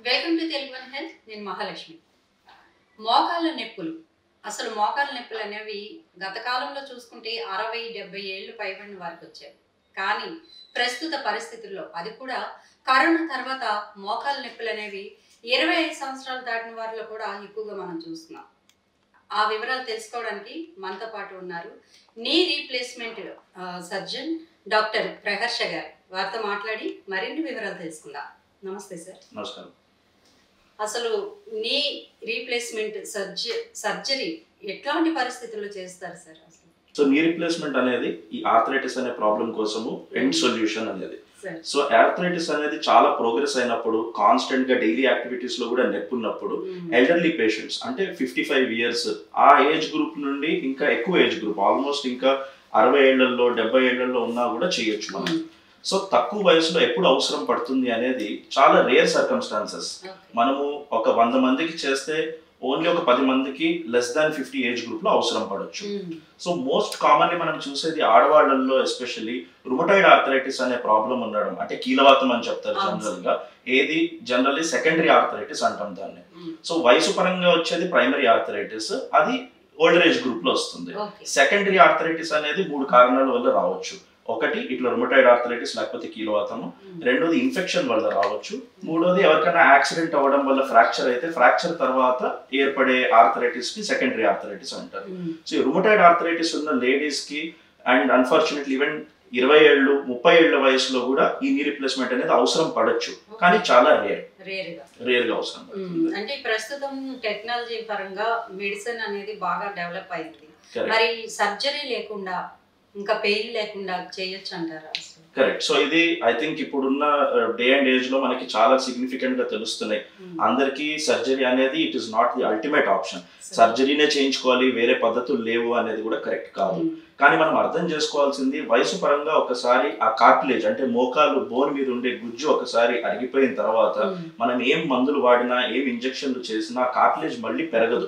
Welcome to Telugu one health. నేను మహాలక్ష్మి. మోకాళ్ళ నొప్పులు, అసలు మోకాళ్ళ నొప్పులు అనేవి గత కాలంలో చూసుకుంటే 60-70 ఏళ్ళు పైబడిన వారికి వచ్చాయి. కానీ ప్రస్తుత పరిస్థితుల్లో, అది కూడా కరోనా తర్వాత మోకాళ్ళ నొప్పులు అనేవి 25 సంవత్సరాలు దాటిన వారిలో కూడా ఎక్కువగా మనం చూస్తున్నాం. ఆ వివరాలు తెలుసుకోవడానికి మనతో పాటు ఉన్నారు knee replacement surgeon doctor Praharsha గారు. వారితో మాట్లాడి మరిన్ని వివరాలు తెలుసుకుందాం. నమస్తే సార్. నమస్కారం. అసలు నీ రీప్లేస్మెంట్ సర్జరీ ఎట్లాంటి పరిస్థితుల్లో చేస్తారు సార్? అసలు సో నీ రీప్లేస్మెంట్ అనేది ఈ ఆర్థరైటిస్ అనే ప్రాబ్లం కోసము ఎండ్ సొల్యూషన్ అనేది. సో ఆర్థరైటిస్ అనేది చాలా ప్రోగ్రెస్ అయినప్పుడు, కాన్స్టెంట్ గా డైలీ యాక్టివిటీస్ లో కూడా నొప్పి ఉన్నప్పుడు ఎల్డర్లీ పేషెంట్స్ అంటే 55 ఇయర్స్ ఆ ఏజ్ గ్రూప్ నుండి ఇంకా ఎక్కువ ఏజ్ గ్రూప్, ఆల్మోస్ట్ ఇంకా 60 ఏళ్లలో 70 ఏళ్లలో ఉన్నా కూడా చేయొచ్చు మనం. సో తక్కువ వయసులో ఎప్పుడు అవసరం పడుతుంది అనేది చాలా రేర్ సర్కమ్స్టాన్సెస్. మనము ఒక 100 మందికి చేస్తే ఓన్లీ ఒక 10 మందికి లెస్ దాన్ 50 ఏజ్ గ్రూప్ లో అవసరం పడవచ్చు. సో మోస్ట్ కామన్లీ మనం చూసేది ఆడవాళ్ళల్లో ఎస్పెషల్లీ రుమటాయిడ్ ఆర్థరైటిస్ అనే ప్రాబ్లం ఉండడం, అంటే కీలవాతం అని చెప్తారు జనరల్ గా. ఏది జనరల్లీ సెకండరీ ఆర్థరైటిస్ అంటాం దాన్ని. సో వయసు పరంగా వచ్చేది ప్రైమరీ ఆర్థరైటిస్, అది ఓల్డర్ ఏజ్ గ్రూప్ లో వస్తుంది. సెకండరీ ఆర్థరైటిస్ అనేది 3 కారణాల వల్ల రావచ్చు. ఒకటి ఇట్లా రుమటాయిడ్ ఆర్థరైటిస్ లేకపోతే కీలవాతము, రెండోది ఇన్ఫెక్షన్ వల్ల రావచ్చు, మూడోది ఎవరికైనా యాక్సిడెంట్ అవ్వడం వల్ల ఫ్రాక్చర్ అయితే ఫ్రాక్చర్ తర్వాత ఏర్పడే ఆర్థరైటిస్ కి సెకండరీ ఆర్థరైటిస్ అంటారు. సో ఈ రుమటాయిడ్ ఆర్థరైటిస్ ఉన్న లేడీస్ కి అండ్ అన్ఫార్చునేట్లీ ఈవెన్ 20 ఏళ్ళు 30 ఏళ్ల వయసులో కూడా ఈ నీ రిప్లేస్మెంట్ అనేది అవసరం పడొచ్చు, కానీ చాలా రేర్ గా అవసరం పడుతుంది. అంటే ప్రస్తుతం టెక్నాలజీ పరంగా మెడిసిన్ అనేది బాగా డెవలప్ అయింది. మరి సర్జరీ లేకుండా ఇంకా పెయిన్ లేకుండా చేయొచ్చు అంటారా? కరెక్ట్. సో ఇది ఐ థింక్ ఇప్పుడున్న డే అండ్ ఏజ్ లో మనకి చాలా సిగ్నిఫికెంట్ గా తెలుస్తున్నాయి. అందరికి సర్జరీ అనేది it is not the ultimate option. సర్జరీనే చేయించుకోవాలి, వేరే పద్ధతులు లేవు అనేది కూడా కరెక్ట్ కాదు. కానీ మనం అర్థం చేసుకోవాల్సింది, వయసు పరంగా ఒకసారి ఆ కార్టిలేజ్ అంటే మోకాలు బోన్ మీద ఉండే గుజ్జు ఒకసారి అరిగిపోయిన తర్వాత మనం ఏం మందులు వాడినా, ఏం ఇంజక్షన్లు చేసినా కార్టిలేజ్ మళ్ళీ పెరగదు.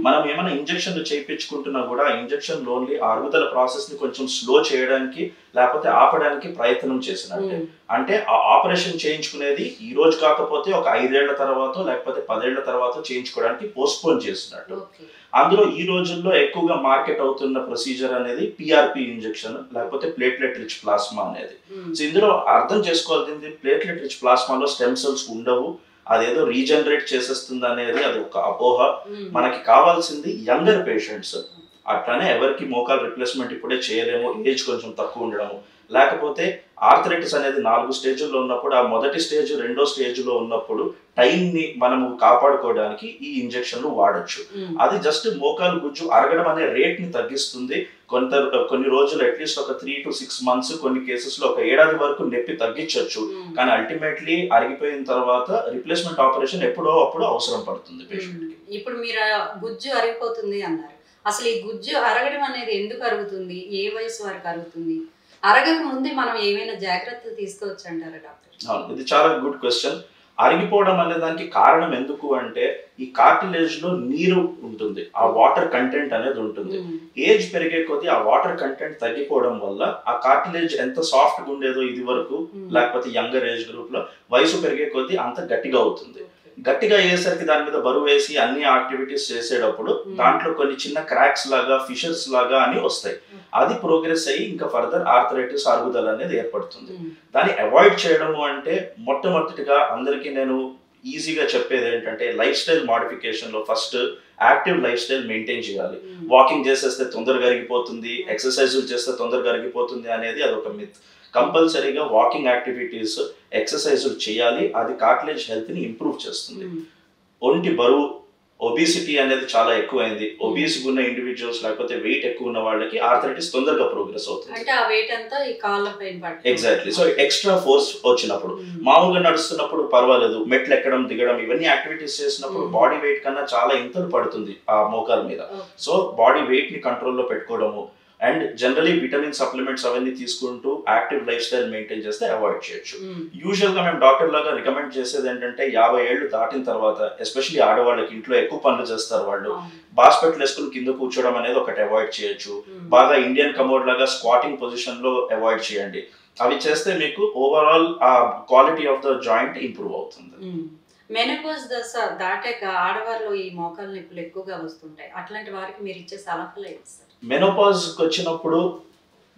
మనం ఏమైనా ఇంజక్షన్లు చేయించుకుంటున్నా కూడా ఆ ఇంజక్షన్ ఓన్లీ ఆ అరుగుదల ప్రాసెస్ ని కొంచెం స్లో చేయడానికి లేకపోతే ఆపడానికి ప్రయత్నం చేసినట్టే. అంటే ఆ ఆపరేషన్ చేయించుకునేది ఈ రోజు కాకపోతే ఒక 5 ఏళ్ల తర్వాత లేకపోతే 10 ఏళ్ల తర్వాత చేయించుకోవడానికి పోస్ట్పోన్ చేసినట్టు. అందులో ఈ రోజుల్లో ఎక్కువగా మార్కెట్ అవుతున్న ప్రొసీజర్ అనేది పిఆర్పి ఇంజెక్షన్ లేకపోతే ప్లేట్లెట్ రిచ్ ప్లాస్మా అనేది. సో ఇందులో అర్థం చేసుకోవాల్సింది, ప్లేట్లెట్ రిచ్ ప్లాస్మాలో స్టెమ్ సెల్స్ ఉండవు, అదేదో రీజనరేట్ చేసేస్తుంది అనేది అది ఒక అపోహ. మనకి కావాల్సింది యంగర్ పేషెంట్స్. అట్లానే ఎవరికి మోకాల్ రిప్లేస్మెంట్ ఇప్పుడే చేయలేము, ఏజ్ కొంచెం తక్కువ ఉండడము, లేకపోతే ఆర్థరైటిస్ అనేది 4 స్టేజ్ల్లో ఉన్నప్పుడు ఆ మొదటి స్టేజ్, రెండో స్టేజ్ లో ఉన్నప్పుడు టైం ని మనము కాపాడుకోవడానికి ఈ ఇంజెక్షన్లు వాడచ్చు. అది జస్ట్ మోకాలు గుజ్జు అరగడం అనే రేట్ ని తగ్గిస్తుంది. కొన్ని రోజులు అట్లీస్ట్ ఒక 3 to 6 months, కొన్ని కేసెస్ లో ఒక 1 ఏడాది వరకు నొప్పి తగ్గించవచ్చు. కానీ అల్టిమేట్లీ అరిగిపోయిన తర్వాత రిప్లేస్మెంట్ ఆపరేషన్ ఎప్పుడో అప్పుడు అవసరం పడుతుంది పేషెంట్ కి. ఇప్పుడు మీరు గుజ్జు అరిగిపోతుంది అన్నారు. అసలు ఈ గుజ్జు అరగడం అనేది ఎందుకు అరుగుతుంది? ఏ వయసు వరకు అరుగుతుంది? అరగక ముందే మనం ఏమైనా జాగ్రత్తలు తీసుకోవచ్చు అంటారా డాక్టర్? ఇది చాలా గుడ్ క్వశ్చన్. అరిగిపోవడం అనే దానికి కారణం ఎందుకు అంటే, ఈ కార్టిలేజ్ లో నీరు ఉంటుంది, ఆ వాటర్ కంటెంట్ అనేది ఉంటుంది. ఏజ్ పెరిగే కొద్దీ ఆ వాటర్ కంటెంట్ తగ్గిపోవడం వల్ల ఆ కార్టిలేజ్ ఎంత సాఫ్ట్ గా ఉండేదో ఇది వరకు, లేకపోతే యంగర్ ఏజ్ గ్రూప్ లో, వయసు పెరిగే కొద్దీ అంత గట్టిగా అవుతుంది. గట్టిగా అయ్యేసరికి దాని మీద బరువు వేసి అన్ని యాక్టివిటీస్ చేసేటప్పుడు దాంట్లో కొన్ని చిన్న క్రాక్స్ లాగా, ఫిషర్స్ లాగా అని వస్తాయి. అది ప్రోగ్రెస్ అయ్యి ఇంకా ఫర్దర్ ఆర్థరైటిస్ అరుగుదల అనేది ఏర్పడుతుంది. దాన్ని అవాయిడ్ చేయడము అంటే, మొట్టమొదటిగా అందరికీ నేను ఈజీగా చెప్పేది ఏంటంటే, లైఫ్ స్టైల్ మోడిఫికేషన్ లో first active life style maintain చేయాలి. వాకింగ్ చేసేస్తే తొందరగా అరిగిపోతుంది, ఎక్సర్సైజులు చేస్తే తొందరగా అరిగిపోతుంది అనేది అదొక మిత్. కంపల్సరీగా వాకింగ్ యాక్టివిటీస్, ఎక్సర్సైజులు చేయాలి. అది కార్టిలేజ్ హెల్త్ ని ఇంప్రూవ్ చేస్తుంది. ఒంటి బరువు, ఒబిసిటీ అనేది చాలా ఎక్కువైంది. ఒబిసిటీ ఉన్న ఇండివిజువల్స్ లేకపోతే వెయిట్ ఎక్కువ ఉన్న వాళ్ళకి ఆర్థరైటిస్ తొందరగా ప్రోగ్రెస్ అవుతుంది. అంటే ఆ వెయిట్ అంతా ఈ కాళ్ళ పైన పడుతుంది. ఎగ్జాక్ట్లీ. సో ఎక్స్ట్రా ఫోర్స్ వచ్చినప్పుడు, మామూలుగా నడుస్తున్నప్పుడు పర్వాలేదు, మెట్లు ఎక్కడం దిగడం ఇవన్నీ యాక్టివిటీస్ చేసినప్పుడు బాడీ వెయిట్ కన్నా చాలా ఇంతలు పడుతుంది ఆ మోకాల మీద. సో బాడీ వెయిట్ ని కంట్రోల్లో పెట్టుకోవడము అండ్ జనరలీ విటమిన్ సప్లిమెంట్స్ అవన్నీ తీసుకుంటూ యాక్టివ్ లైఫ్ స్టైల్ మెయింటైన్ చేస్తే అవాయిడ్ చేయొచ్చు. యూజువల్ గా మేము డాక్టర్ లాగా రికమెండ్ చేసేది ఏంటంటే, 50 ఏళ్ళు దాటిన తర్వాత ఎస్పెషల్లీ ఆడవాళ్ళకి ఇంట్లో ఎక్కువ పనులు చేస్తారు వాళ్ళు, బాస్పెట్లు వేసుకుని కింద కూర్చోవడం అనేది ఒకటి అవాయిడ్ చేయొచ్చు. బాగా ఇండియన్ కమోడ్ లాగా స్క్వాటింగ్ పొజిషన్ లో అవాయిడ్ చేయండి. అవి చేస్తే మీకు ఓవరాల్ ఆ quality of the joint improve అవుతుంది. మెనోపాజ్ దశ దాటాక ఆడవారిలో ఈ మోకాలు నొప్పులు ఎక్కువగా వస్తుంటాయి. అట్లాంటి వారికి మీరు ఇచ్చే సలహాలు ఏంటి సార్? మెనోపాజ్కి వచ్చినప్పుడు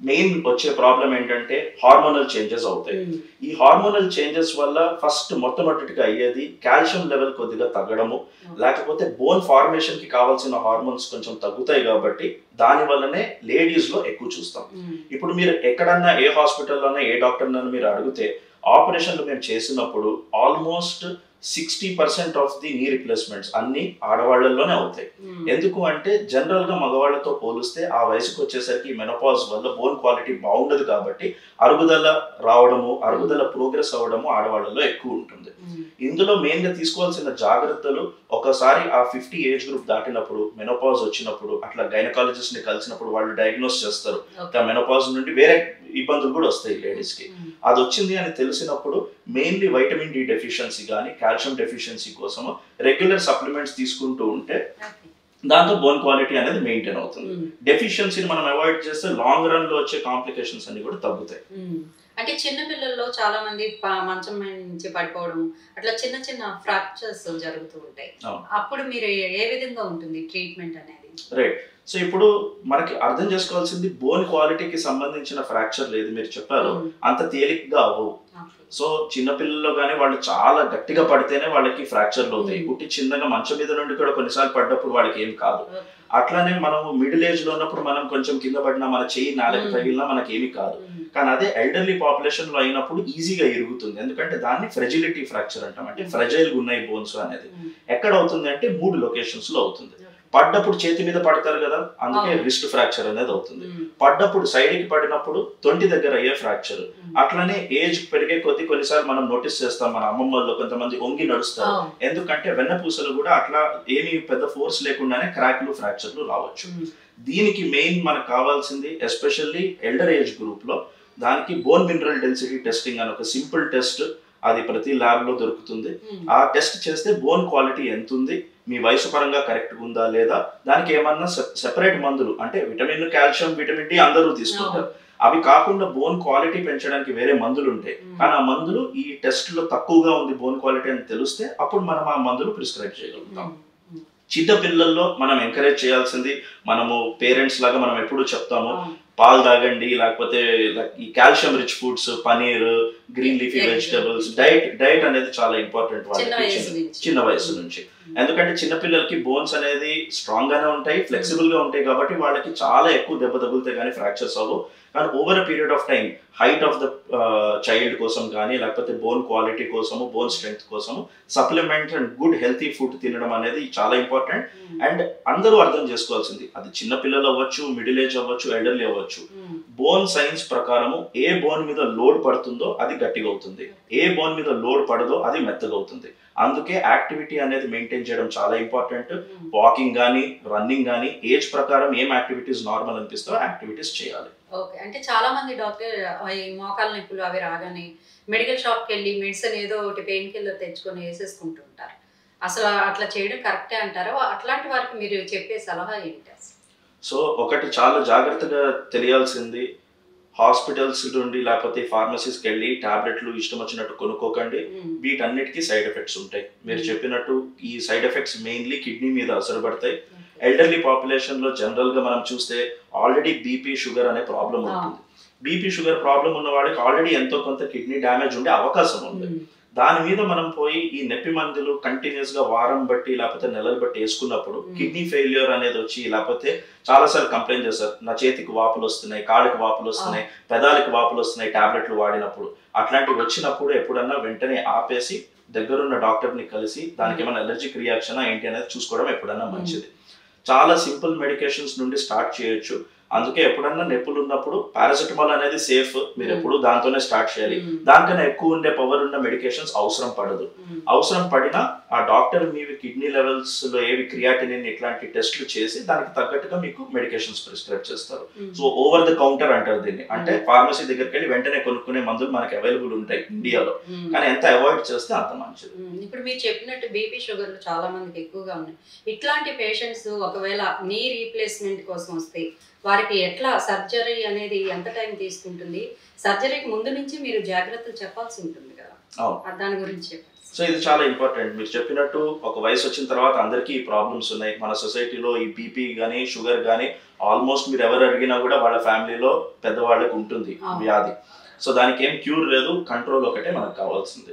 మెయిన్ వచ్చే ప్రాబ్లం ఏంటంటే హార్మోనల్ చేంజెస్ అవుతాయి. ఈ హార్మోనల్ చేంజెస్ వల్ల ఫస్ట్ మొట్టమొదటిగా అయ్యేది కాల్షియం లెవెల్ కొద్దిగా తగ్గడము, లేకపోతే బోన్ ఫార్మేషన్ కి కావాల్సిన హార్మోన్స్ కొంచెం తగ్గుతాయి. కాబట్టి దాని వల్లనే లేడీస్ లో ఎక్కువ చూస్తాం. ఇప్పుడు మీరు ఎక్కడన్నా ఏ హాస్పిటల్లోనే ఏ డాక్టర్ మీరు అడిగితే ఆపరేషన్లు మేము చేసినప్పుడు ఆల్మోస్ట్ 60% ఆఫ్ ది నీ రిప్లేస్మెంట్స్ అన్ని ఆడవాళ్లలోనే అవుతాయి. ఎందుకు అంటే జనరల్ గా మగవాళ్లతో పోలిస్తే ఆ వయసుకు వచ్చేసరికి మెనోపాజ్ వల్ల బోన్ క్వాలిటీ బాగుండదు. కాబట్టి అరుగుదల రావడము, అరుగుదల ప్రోగ్రెస్ అవ్వడము ఆడవాళ్లలో ఎక్కువ ఉంటుంది. ఇందులో మెయిన్ గా తీసుకోవాల్సిన జాగ్రత్తలు, ఒకసారి ఆ 50 ఏజ్ గ్రూప్ దాటినప్పుడు మెనోపాజ్ వచ్చినప్పుడు అట్లా గైనకాలజిస్ట్ ని కలిసినప్పుడు వాళ్ళు డయాగ్నోస్ చేస్తారు. మెనోపాజ్ నుండి వేరే ఇబ్బందులు కూడా వస్తాయి లేడీస్ కి. అది వచ్చింది అని తెలిసినప్పుడు మెయిన్లీ వైటమిన్ డి డెఫిషియన్సీ కానీ కాల్షియం డెఫిషియన్సీ కోసం రెగ్యులర్ సప్లిమెంట్స్ తీసుకుంటూ ఉంటే దాంతో బోన్ క్వాలిటీ అనేది మెయింటైన్ అవుతుంది. డెఫిషియన్సీని మనం అవాయిడ్ చేస్తే లాంగ్ రన్ లో వచ్చే కాంప్లికేషన్స్ అన్ని కూడా తగ్గుతాయి. అంటే చిన్న పిల్లల్లో చాలా మంది మంచం నుంచి పడిపోవడం, అట్లా చిన్న చిన్న ఫ్రాక్చర్స్ జరుగుతూ ఉంటాయి. అప్పుడు మీరు ఏ విధంగా ఉంటుంది ట్రీట్మెంట్ అనేది? రైట్. సో ఇప్పుడు మనకి అర్థం చేసుకోవాల్సింది బోన్ క్వాలిటీకి సంబంధించిన ఫ్రాక్చర్ లేదు మీరు చెప్పారు అంత తేలికగా అవ్వవు. సో చిన్నపిల్లల్లో కానీ వాళ్ళు చాలా గట్టిగా పడితేనే వాళ్ళకి ఫ్రాక్చర్లు అవుతాయి. పుట్టి చిన్నగా మంచం మీద నుండి కూడా కొన్నిసార్లు పడ్డప్పుడు వాళ్ళకి ఏం కాదు. అట్లానే మనం మిడిల్ ఏజ్ లో ఉన్నప్పుడు మనం కొంచెం కింద పడినా మన చెయ్యి నాలుగు తగిలినా మనకి ఏమి కాదు. కానీ అదే ఎల్డర్లీ పాపులేషన్ లో అయినప్పుడు ఈజీగా ఇరుగుతుంది. ఎందుకంటే దాన్ని ఫ్రెజిలిటీ ఫ్రాక్చర్ అంటాం. అంటే ఫ్రెజైల్ ఉన్నాయి బోన్స్ అనేది. ఎక్కడ అవుతుంది అంటే 3 లొకేషన్స్ లో అవుతుంది. పడ్డప్పుడు చేతి మీద పడతారు కదా, అందుకే రిస్ట్ ఫ్రాక్చర్ అనేది అవుతుంది. పడ్డప్పుడు సైడ్ కి పడినప్పుడు తొంటి దగ్గర అయ్యే ఫ్రాక్చర్. అట్లనే ఏజ్ పెరిగే కొద్ది కొన్నిసార్లు మనం నోటీస్ చేస్తాం, మన అమ్మమ్మల్లో కొంతమంది వంగి నడుస్తారు. ఎందుకంటే వెన్నపూసలు కూడా అట్లా ఏమి పెద్ద ఫోర్స్ లేకుండానే క్రాక్లు ఫ్రాక్చర్లు రావచ్చు. దీనికి మెయిన్ మనకు కావాల్సింది ఎస్పెషల్లీ ఎల్డర్ ఏజ్ గ్రూప్ లో దానికి బోన్ మినరల్ డెన్సిటీ టెస్టింగ్ అని ఒక సింపుల్ టెస్ట్, అది ప్రతి ల్యాబ్ లో దొరుకుతుంది. ఆ టెస్ట్ చేస్తే బోన్ క్వాలిటీ ఎంత ఉంది, మీ వయసు పరంగా కరెక్ట్ ఉందా లేదా, దానికి ఏమన్నా సెపరేట్ మందులు అంటే విటమిన్, కాల్షియం, విటమిన్ డి అందరూ తీసుకుంటారు. అవి కాకుండా బోన్ క్వాలిటీ పెంచడానికి వేరే మందులు ఉంటాయి. కానీ ఆ మందులు ఈ టెస్ట్ లో తక్కువగా ఉంది బోన్ క్వాలిటీ అని తెలిస్తే అప్పుడు మనం ఆ మందులు ప్రిస్క్రైబ్ చేయగలుగుతాం. చిన్న పిల్లల్లో మనం ఎంకరేజ్ చేయాల్సింది, మనము పేరెంట్స్ లాగా మనం ఎప్పుడు చెప్తాము పాలు తాగండి, లేకపోతే ఈ calcium rich foods, paneer, green leafy vegetables, diet అనేది చాలా ఇంపార్టెంట్ వాళ్ళకి చిన్న వయసు నుంచి. ఎందుకంటే చిన్నపిల్లలకి బోన్స్ అనేది స్ట్రాంగ్ గానే ఉంటాయి, ఫ్లెక్సిబుల్ గా ఉంటాయి. కాబట్టి వాళ్ళకి చాలా ఎక్కువ దెబ్బ తగులుతాయి కానీ ఫ్రాక్చర్స్ అవ్వవు. కానీ over a period of time height of the child కోసం కానీ లేకపోతే బోన్ క్వాలిటీ కోసము, బోన్ స్ట్రెంగ్త్ కోసము supplement and good healthy food తినడం అనేది చాలా ఇంపార్టెంట్. అండ్ అందరూ అర్థం చేసుకోవాల్సింది, అది చిన్న పిల్లలు అవ్వచ్చు, మిడిల్ ఏజ్ అవ్వచ్చు, ఎల్డర్లీ అవ్వచ్చు, బోన్ సైన్స్ ప్రకారము ఏ బోన్ మీద లోడ్ పడుతుందో అది గట్టిగా అవుతుంది, ఏ బోన్ మీద లోడ్ పడదో అది మెత్తగా అవుతుంది. అందుకే యాక్టివిటీ అనేది మెయింటైన్ చేయడం చాలా ఇంపార్టెంట్. వాకింగ్ కానీ రన్నింగ్ కానీ ఏజ్ ప్రకారం ఏం యాక్టివిటీస్ నార్మల్ అనిపిస్తో యాక్టివిటీస్ చేయాలి. ఓకే. అంటే చాలా మంది డాక్టర్ ఈ మోకాల నొప్పులు అవి రాగానే మెడికల్ షాప్కి వెళ్ళి మెడిసిన్ ఏదో ఒకటి పెయిన్ కిల్లర్ తెచ్చుకొని వేసేసుకుంటూ ఉంటారు. అసలు అట్లా చేయడం కరెక్టే అంటారా? అట్లాంటి వారికి మీరు చెప్పే సలహా ఏంటి? సో ఒకటి చాలా జాగ్రత్తగా తెలియాల్సింది, హాస్పిటల్స్ నుండి లేకపోతే ఫార్మసీస్కి వెళ్ళి టాబ్లెట్లు ఇష్టం వచ్చినట్టు కొనుక్కోకండి. వీటన్నిటికీ సైడ్ ఎఫెక్ట్స్ ఉంటాయి. మీరు చెప్పినట్టు ఈ సైడ్ ఎఫెక్ట్స్ మెయిన్లీ కిడ్నీ మీద అసలు పడతాయి. ఎల్డర్లీ పాపులేషన్ లో జనరల్ గా మనం చూస్తే ఆల్రెడీ బీపీ, షుగర్ అనే ప్రాబ్లం ఉంటుంది. బీపీ, షుగర్ ప్రాబ్లం ఉన్న వాడికి ఆల్రెడీ ఎంతో కొంత కిడ్నీ డ్యామేజ్ ఉండే అవకాశం ఉంది. దాని మీద మనం పోయి ఈ నొప్పి మందులు కంటిన్యూస్ గా వారం బట్టి లేకపోతే నెలలు బట్టి వేసుకున్నప్పుడు కిడ్నీ ఫెయిల్యూర్ అనేది వచ్చి, లేకపోతే చాలాసార్లు కంప్లైంట్ చేస్తారు, నా చేతికి వాపులు వస్తున్నాయి, కాళ్ళకి వాపులు వస్తున్నాయి, పెదాలకి వాపులు వస్తున్నాయి టాబ్లెట్లు వాడినప్పుడు. అట్లాంటివి వచ్చినప్పుడు ఎప్పుడన్నా వెంటనే ఆపేసి దగ్గరున్న డాక్టర్ని కలిసి దానికి ఏమైనా అలర్జిక్ రియాక్షన్ ఏంటి అనేది చూసుకోవడం ఎప్పుడన్నా మంచిది. చాలా సింపుల్ మెడికేషన్స్ నుండి స్టార్ట్ చేయొచ్చు. అందుకే ఎప్పుడన్నా నొప్పులు ఉన్నప్పుడు పారాసిటమాల్ అనేది సేఫ్, మీరు ఎప్పుడు దాంతోనే స్టార్ట్ చేయాలి. దానికన్నా ఎక్కువ ఉండే పవర్ ఉన్న మెడికేషన్స్ అవసరం పడదు. అవసరం పడినా ఆ డాక్టర్ మీవి కిడ్నీ లెవెల్స్ లో ఏవి క్రియాటినిన్ ఇట్లాంటి టెస్ట్లు చేసి దానికి తగ్గట్టుగా మీకు మెడికేషన్స్ ప్రిస్క్రైబ్ చేస్తారు. సో ఓవర్ ద కౌంటర్ అంటారు దీన్ని. అంటే ఫార్మసీ దగ్గరికి వెళ్ళి వెంటనే కొనుక్కునే మందులు మనకి అవైలబుల్ ఉంటాయి ఇండియాలో, కానీ ఎంత అవాయిడ్ చేస్తే అంత మంచిది. ఇప్పుడు మీరు చెప్పినట్టు బీపీ, షుగర్లు చాలా మందికి ఎక్కువగా ఉన్నాయి. ఇట్లాంటి పేషెంట్స్ ఒకవేళ నీ రీప్లేస్మెంట్ కోసం వస్తే వారికి ఎట్లా సర్జరీ అనేది ఎంత టైం తీసుకుంటుంది, సర్జరీకి ముందు నుంచి మీరు జాగ్రత్తలు చెప్పాల్సి ఉంటుంది కదా, దాని గురించి చెప్పండి. సో ఇది చాలా ఇంపార్టెంట్. మీరు చెప్పినట్టు ఒక వయసు వచ్చిన తర్వాత అందరికీ ఈ ప్రాబ్లమ్స్ ఉన్నాయి. మన సొసైటీలో ఈ బీపీ కానీ షుగర్ కానీ ఆల్మోస్ట్ మీరు ఎవరు అడిగినా కూడా వాళ్ళ ఫ్యామిలీలో పెద్దవాళ్ళకి ఉంటుంది వ్యాధి. సో దానికి ఏం క్యూర్ లేదు, కంట్రోల్ ఒకటే మనకు కావాల్సింది.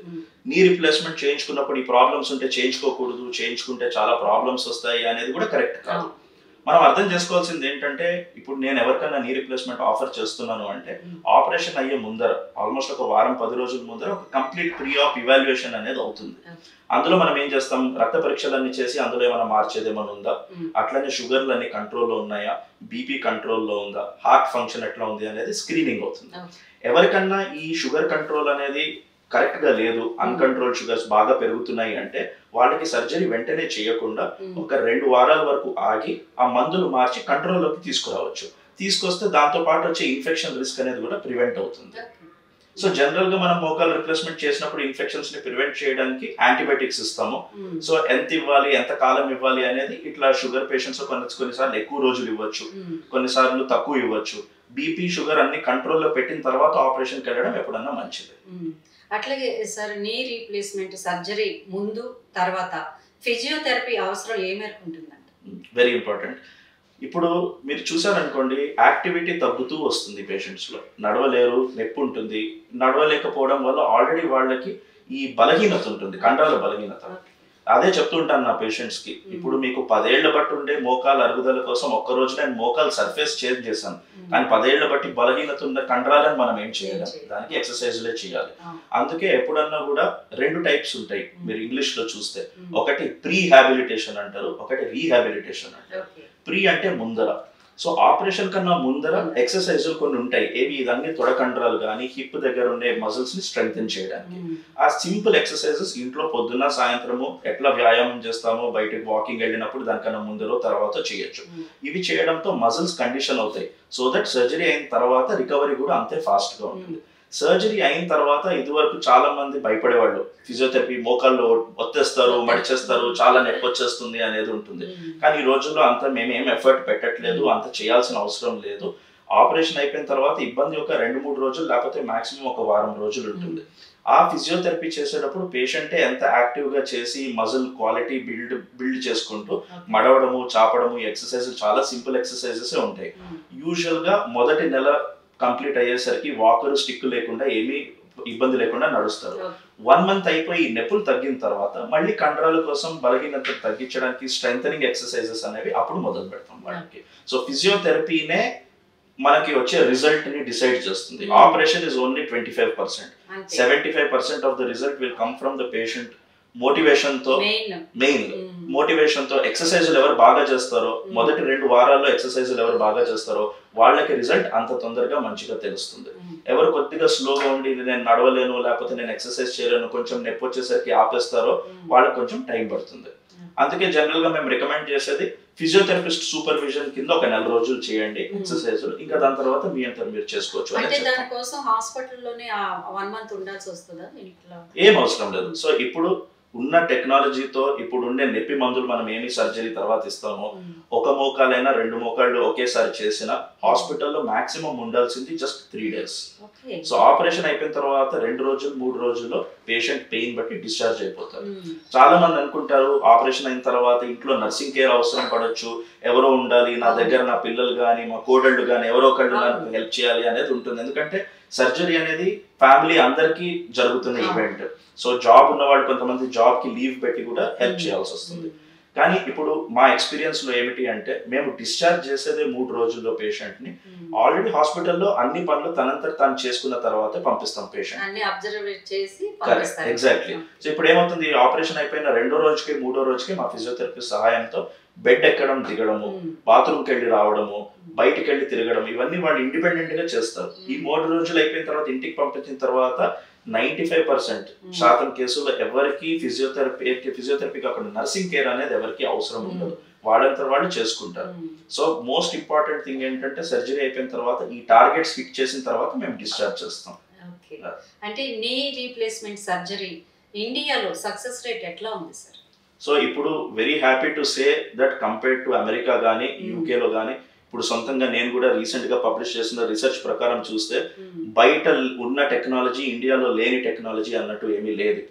నీ రీప్లేస్మెంట్ చేయించుకున్నప్పుడు ఈ ప్రాబ్లమ్స్ ఉంటే చేయించుకోకూడదు, చేయించుకుంటే చాలా ప్రాబ్లమ్స్ వస్తాయి అనేది కూడా కరెక్ట్ కాదు. మనం అర్థం చేసుకోవాల్సింది ఏంటంటే, ఇప్పుడు నేను ఎవరికైనా నీ రీప్లేస్మెంట్ ఆఫర్ చేస్తున్నాను అంటే ఆపరేషన్ అయ్యే ముందర ఆల్మోస్ట్ ఒక వారం 10 రోజుల ముందర ఒక కంప్లీట్ ప్రీ ఆప్ ఇవాల్యుయేషన్ అనేది అవుతుంది. అందులో మనం ఏం చేస్తాం, రక్త పరీక్షలన్నీ చేసి అందులో ఏమైనా మార్చేది ఏమైనా ఉందా, అట్లనే షుగర్లు అన్ని కంట్రోల్లో ఉన్నాయా, బీపీ కంట్రోల్లో ఉందా, హార్ట్ ఫంక్షన్ ఎట్లా ఉంది అనేది స్క్రీనింగ్ అవుతుంది. ఎవరికన్నా ఈ షుగర్ కంట్రోల్ అనేది కరెక్ట్ గా లేదు, అన్కంట్రోల్ షుగర్స్ బాగా పెరుగుతున్నాయి అంటే వాళ్ళకి సర్జరీ వెంటనే చేయకుండా ఒక 2 వారాల వరకు ఆగి ఆ మందులు మార్చి కంట్రోల్లోకి తీసుకురావచ్చు. తీసుకొస్తే దాంతో పాటు వచ్చే ఇన్ఫెక్షన్ రిస్క్ అనేది కూడా ప్రివెంట్ అవుతుంది. సో జనరల్ గా మనం మోకాల్ రిప్లేస్మెంట్ చేసినప్పుడు ఇన్ఫెక్షన్స్ ని ప్రివెంట్ చేయడానికి యాంటీబయాటిక్స్ ఇస్తాము. సో ఎంత ఇవ్వాలి, ఎంత కాలం ఇవ్వాలి అనేది ఇట్లా షుగర్ పేషెంట్స్ కొన్నిసార్లు ఎక్కువ రోజులు ఇవ్వచ్చు, కొన్నిసార్లు తక్కువ ఇవ్వచ్చు. బీపీ షుగర్ అన్ని కంట్రోల్లో పెట్టిన తర్వాత ఆపరేషన్కి వెళ్ళడం ఎప్పుడన్నా మంచిది. అట్లాగే సార్, నీ రీప్లేస్మెంట్ సర్జరీ ముందు తర్వాత ఫిజియోథెరపీ అవసరం ఏ మేరకు ఉంటుందంట? Very important. ఇప్పుడు మీరు చూసారనుకోండి, యాక్టివిటీ తగ్గుతూ వస్తుంది పేషెంట్స్లో, నడవలేరు, నొప్పి ఉంటుంది. నడవలేకపోవడం వల్ల ఆల్రెడీ వాళ్ళకి ఈ బలహీనత ఉంటుంది, కండరాల బలహీనత. అదే చెప్తుంటాను నా పేషెంట్స్కి, ఇప్పుడు మీకు 10 ఏళ్ల బట్టి ఉండే మోకాలు అరుగుదల కోసం ఒక్కరోజు నేను మోకాలు సర్ఫేస్ చేంజ్ చేశాను, కానీ 10 ఏళ్ల బట్టి బలహీనత ఉన్న కండరాలను మనం ఏం చేయాలి, దానికి ఎక్సర్సైజ్లే చేయాలి. అందుకే ఎప్పుడన్నా కూడా 2 టైప్స్ ఉంటాయి మీరు ఇంగ్లీష్ లో చూస్తే, ఒకటి ప్రీహాబిలిటేషన్ అంటారు, ఒకటి రీహాబిలిటేషన్ అంటారు. ప్రీ అంటే ముందర. సో ఆపరేషన్ కన్నా ముందర ఎక్సర్సైజులు కొన్ని ఉంటాయి, ఏవి ఇదన్నీ తొడకండరాలు కానీ హిప్ దగ్గర ఉండే మజిల్స్ ని స్ట్రెంగ్తెన్ చేయడానికి. ఆ సింపుల్ ఎక్సర్సైజెస్ ఇంట్లో పొద్దున్న సాయంత్రము ఎట్లా వ్యాయామం చేస్తామో, బయటకు వాకింగ్ వెళ్ళినప్పుడు దానికన్నా ముందర తర్వాత చేయొచ్చు. ఇవి చేయడంతో మజిల్స్ కండిషన్ అవుతాయి, సో దట్ సర్జరీ అయిన తర్వాత రికవరీ కూడా అంతే ఫాస్ట్ గా ఉంటుంది. సర్జరీ అయిన తర్వాత ఇదివరకు చాలా మంది భయపడేవాళ్ళు, ఫిజియోథెరపీ మోకాళ్ళు ఒత్తేస్తారు, మడిచేస్తారు, చాలా నొప్పి వచ్చేస్తుంది అనేది ఉంటుంది. కానీ ఈ రోజుల్లో అంత మేమేం ఎఫర్ట్ పెట్టట్లేదు, అంత చేయాల్సిన అవసరం లేదు. ఆపరేషన్ అయిపోయిన తర్వాత ఇబ్బంది ఒక 2-3 రోజులు, లేకపోతే మాక్సిమం ఒక వారం రోజులు ఉంటుంది. ఆ ఫిజియోథెరపీ చేసేటప్పుడు పేషెంటే ఎంత యాక్టివ్ గా చేసి మజిల్ క్వాలిటీ బిల్డ్ చేసుకుంటూ మడవడము, చాపడము, ఎక్సర్సైజ్ చాలా సింపుల్ ఎక్సర్సైజెస్ ఉంటాయి. యూజువల్ గా మొదటి నెల కంప్లీట్ అయ్యేసరికి వాకర్ స్టిక్ లేకుండా ఏమీ ఇబ్బంది లేకుండా నడుస్తారు. 1 మంత్ అయిపోయి నొప్పులు తగ్గిన తర్వాత మళ్ళీ కండరాల కోసం బలహీనత తగ్గించడానికి స్ట్రెంథనింగ్ ఎక్సర్సైజెస్ అనేవి అప్పుడు మొదలు పెడతాం వాళ్ళకి. సో ఫిజియోథెరపీనే మనకి వచ్చే రిజల్ట్ ని డిసైడ్ చేస్తుంది. Operation is only 25%. 75% of the result will come from the patient motivation తో. మెయిన్ మోటివేషన్ తో ఎక్సర్సైజులు ఎవరు బాగా చేస్తారో, మొదటి 2 వారాల్లో ఎక్సర్సైజులు ఎవరు బాగా చేస్తారో వాళ్ళకి రిజల్ట్ అంత తొందరగా మంచిగా తెలుస్తుంది. ఎవరు కొద్దిగా స్లోగా ఉండి నేను నడవలేను, లేకపోతే నేను ఎక్సర్సైజ్ చేయలేను, కొంచెం నొప్పి వచ్చేసరికి ఆపేస్తారో వాళ్ళకి కొంచెం టైం పడుతుంది. అందుకే జనరల్ గా మేము రికమెండ్ చేసేది ఫిజియోథెరపిస్ట్ సూపర్విజన్ కింద ఒక 4 రోజులు చేయండి ఎక్సర్సైజ్, ఇంకా దాని తర్వాత మీ అంతా మీరు చేసుకోవచ్చు. అంటే దానికోసం హాస్పిటల్లోనే 1 మంత్ ఉండాల్సి వస్తుందా? ఏం అవసరం లేదు. సో ఇప్పుడు ఉన్న టెక్నాలజీతో ఇప్పుడు ఉండే నొప్పి మందులు మనం ఏమి సర్జరీ తర్వాత ఇస్తామో, ఒక మోకాలైనా 2 మోకాళ్ళు ఒకేసారి చేసిన హాస్పిటల్లో మాక్సిమం ఉండాల్సింది జస్ట్ 3 days. సో ఆపరేషన్ అయిపోయిన తర్వాత 2 రోజులు 3 రోజుల్లో పేషెంట్ పెయిన్ బట్టి డిశ్చార్జ్ అయిపోతారు. చాలా మంది అనుకుంటారు ఆపరేషన్ అయిన తర్వాత ఇంట్లో నర్సింగ్ కేర్ అవసరం పడొచ్చు, ఎవరో ఉండాలి నా దగ్గర, నా పిల్లలు కానీ మా కోడళ్ళు కానీ ఎవరో ఒకళ్ళు నాకు హెల్ప్ చేయాలి అనేది ఉంటుంది. ఎందుకంటే సర్జరీ అనేది ఫ్యామిలీ అందరికీ జరుగుతున్న ఈవెంట్. సో జాబ్ ఉన్నవాళ్ళు కొంతమంది జాబ్ కి లీవ్ పెట్టి కూడా హెల్ప్ చేయాల్సి వస్తుంది. కానీ ఇప్పుడు మా ఎక్స్పీరియన్స్ లో ఏమిటి అంటే, మేము డిశ్చార్జ్ చేసేదే 3 రోజుల్లో పేషెంట్ ని. ఆల్రెడీ హాస్పిటల్లో అన్ని పనులు తనంతట తాను చేసుకున్న తర్వాత పంపిస్తాం పేషెంట్. ఎగ్జాక్ట్లీ. సో ఇప్పుడు ఏమవుతుంది, ఆపరేషన్ అయిపోయిన 2వ రోజుకి 3వ రోజుకి మా ఫిజియోథెరపిస్ట్ సహాయంతో బెడ్ ఎక్కడం దిగడము, బాత్రూమ్కి వెళ్ళి రావడము, బయటికి వెళ్ళి తిరగడం, ఇవన్నీ వాళ్ళు ఇండిపెండెంట్ గా చేస్తారు. ఈ 3 రోజులు అయిపోయిన తర్వాత ఇంటికి పంపించిన తర్వాత 95% కేసుల్లో ఎవరికి ఫిజియోథెరపీ కాకుండా నర్సింగ్ కేర్ అనేది ఎవరికి అవసరం ఉండదు, వాళ్ళంతా వాళ్ళు చేసుకుంటారు. సో మోస్ట్ ఇంపార్టెంట్ థింగ్ ఏంటంటే, సర్జరీ అయిపోయిన తర్వాత ఈ టార్గెట్స్ ఫిక్స్ చేసిన తర్వాత మేము డిశ్చార్జ్ చేస్తాం. అంటే నీ రీప్లేస్మెంట్ సర్జరీ ఇండియాలో సక్సెస్ రేట్ ఎట్లా ఉంది సార్? సో ఇప్పుడు very happy to say that compared to America కానీ యూకేలో కానీ ఇప్పుడు సొంతంగా నేను కూడా రీసెంట్ గా పబ్లిష్ చేసిన రీసెర్చ్ ప్రకారం చూస్తే బయట ఉన్న టెక్నాలజీ ఇండియాలో లేని టెక్నాలజీ అన్నట్టు ఏమీ లేదు.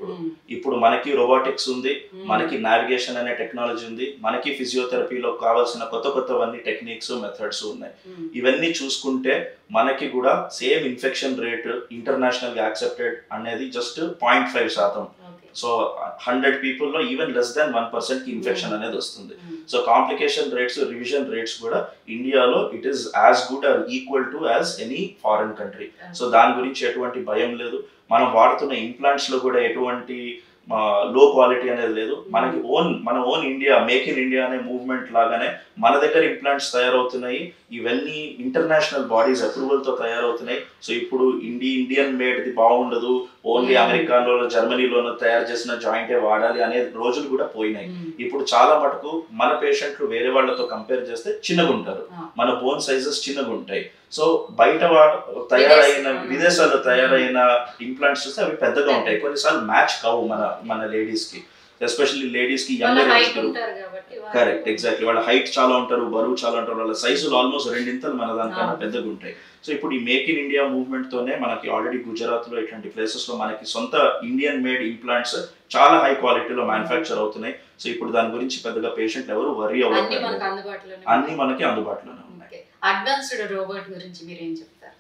ఇప్పుడు మనకి రోబోటిక్స్ ఉంది, మనకి నావిగేషన్ అనే టెక్నాలజీ ఉంది, మనకి ఫిజియోథెరపీలో కావాల్సిన కొత్తవన్నీ టెక్నిక్స్ మెథడ్స్ ఉన్నాయి. ఇవన్నీ చూసుకుంటే మనకి కూడా సేమ్ ఇన్ఫెక్షన్ రేట్ ఇంటర్నేషనల్ గా యాక్సెప్టెడ్ అనేది జస్ట్ 0.5%. సో 100 people లో ఈవెన్ లెస్ దాన్ 1% కి ఇన్ఫెక్షన్ అనేది వస్తుంది. So complication rates, revision rates కూడా ఇండియాలో it is as good or equal to as any foreign country. So దాని గురించి ఎటువంటి భయం లేదు. మనం వాడుతున్న ఇంప్లాంట్స్ లో కూడా ఎటువంటి లో క్వాలిటీ అనేది లేదు. మన own India, make in India అనే మూవ్మెంట్ లాగానే మన దగ్గర ఇంప్లాంట్స్ తయారవుతున్నాయి. ఇవన్నీ ఇంటర్నేషనల్ బాడీస్ అప్రూవల్ తో తయారవుతున్నాయి. సో ఇప్పుడు ఇండియన్ మేడ్ది బాగుండదు, ఓన్లీ అమెరికాలో జర్మనీలోనూ తయారు చేసిన జాయింటే వాడాలి అనే రోజులు కూడా పోయినాయి. ఇప్పుడు చాలా మటుకు మన పేషెంట్లు వేరే వాళ్ళతో కంపేర్ చేస్తే చిన్నగా ఉంటారు, మన బోన్ సైజెస్ చిన్నగా ఉంటాయి. సో బయట తయారైన విదేశాల్లో తయారైన ఇంప్లాంట్స్ చూస్తే అవి పెద్దగా ఉంటాయి, కొన్నిసార్లు మ్యాచ్ కావు మన లేడీస్ కి, ఎస్పెషల్లీ లేడీస్ కి younger age group. Correct, exactly. వాళ్ళ హైట్ చాలా ఉంటారు, బరువు చాలా ఉంటారు, వాళ్ళ సైజులు ఆల్మోస్ట్ 2 ఇంతలు మన దానికన్నా పెద్దగా ఉంటాయి. సో ఇప్పుడు ఈ మేక్ ఇన్ ఇండియా మూవ్మెంట్ తోనే మనకి ఆల్రెడీ గుజరాత్ లో ఇట్లాంటి ప్లేసెస్ లో మనకి సొంత ఇండియన్ మేడ్ ఇంప్లాంట్స్ చాలా హై క్వాలిటీలో మ్యానుఫ్యాక్చర్ అవుతున్నాయి. సో ఇప్పుడు దాని గురించి పెద్దగా పేషెంట్ ఎవరు వరీ అవ్వట్లేదు, అన్ని మనకి అందుబాటులోనే ఉన్నాయి. అడ్వాన్స్డ్ రోబోట్ గురించి మీరు ఏం చెప్తారు?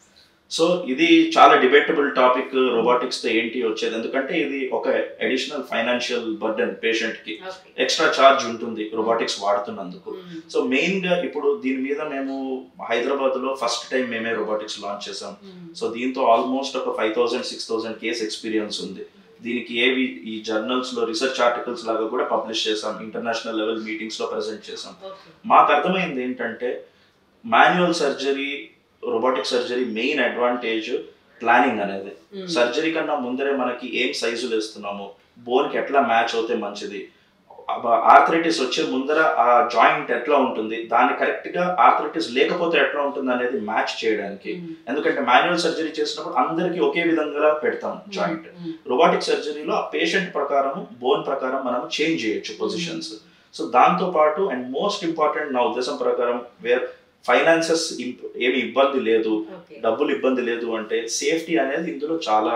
సో ఇది చాలా డిబేటబుల్ టాపిక్, రోబోటిక్స్ తో ఏంటి వచ్చేది. ఎందుకంటే ఇది ఒక అడిషనల్ ఫైనాన్షియల్ బర్డెన్ పేషెంట్ కి, ఎక్స్ట్రా ఛార్జ్ ఉంటుంది రోబోటిక్స్ వాడుతున్నందుకు. సో మెయిన్ గా ఇప్పుడు దీని మీద మేము హైదరాబాద్ లో ఫస్ట్ టైం మేమే రోబోటిక్స్ లాంచ్ చేసాం. సో దీంతో ఆల్మోస్ట్ ఒక 5000-6000 కేస్ ఎక్స్పీరియన్స్ ఉంది. దీనికి ఈ జర్నల్స్ లో రీసెర్చ్ ఆర్టికల్స్ లాగా కూడా పబ్లిష్ చేసాం, ఇంటర్నేషనల్ లెవెల్ మీటింగ్స్ లో ప్రెజెంట్ చేసాం. మాకు అర్థమైంది ఏంటంటే manual surgery, robotic surgery main advantage planning అనేది. సర్జరీ కన్నా ముందరే మనకి ఏం సైజులు వేస్తున్నాము, బోన్ కి ఎట్లా మ్యాచ్ అవుతే మంచిది, ఆర్థరైటిస్ వచ్చే ముందర ఆ జాయింట్ ఎట్లా ఉంటుంది, దాన్ని కరెక్ట్ గా ఆర్థరైటిస్ లేకపోతే ఎట్లా ఉంటుంది అనేది మ్యాచ్ చేయడానికి. ఎందుకంటే మాన్యువల్ సర్జరీ చేసినప్పుడు అందరికి ఒకే విధంగా పెడతాం జాయింట్. రోబోటిక్ సర్జరీలో ఆ పేషెంట్ ప్రకారం, బోన్ ప్రకారం మనం చేంజ్ చేయొచ్చు పొజిషన్స్. సో దాంతో పాటు అండ్ మోస్ట్ ఇంపార్టెంట్ నా ఉద్దేశం ప్రకారం, ఫైనాన్సెస్ ఏమి ఇబ్బంది లేదు, డబ్బులు ఇబ్బంది లేదు అంటే సేఫ్టీ అనేది ఇందులో చాలా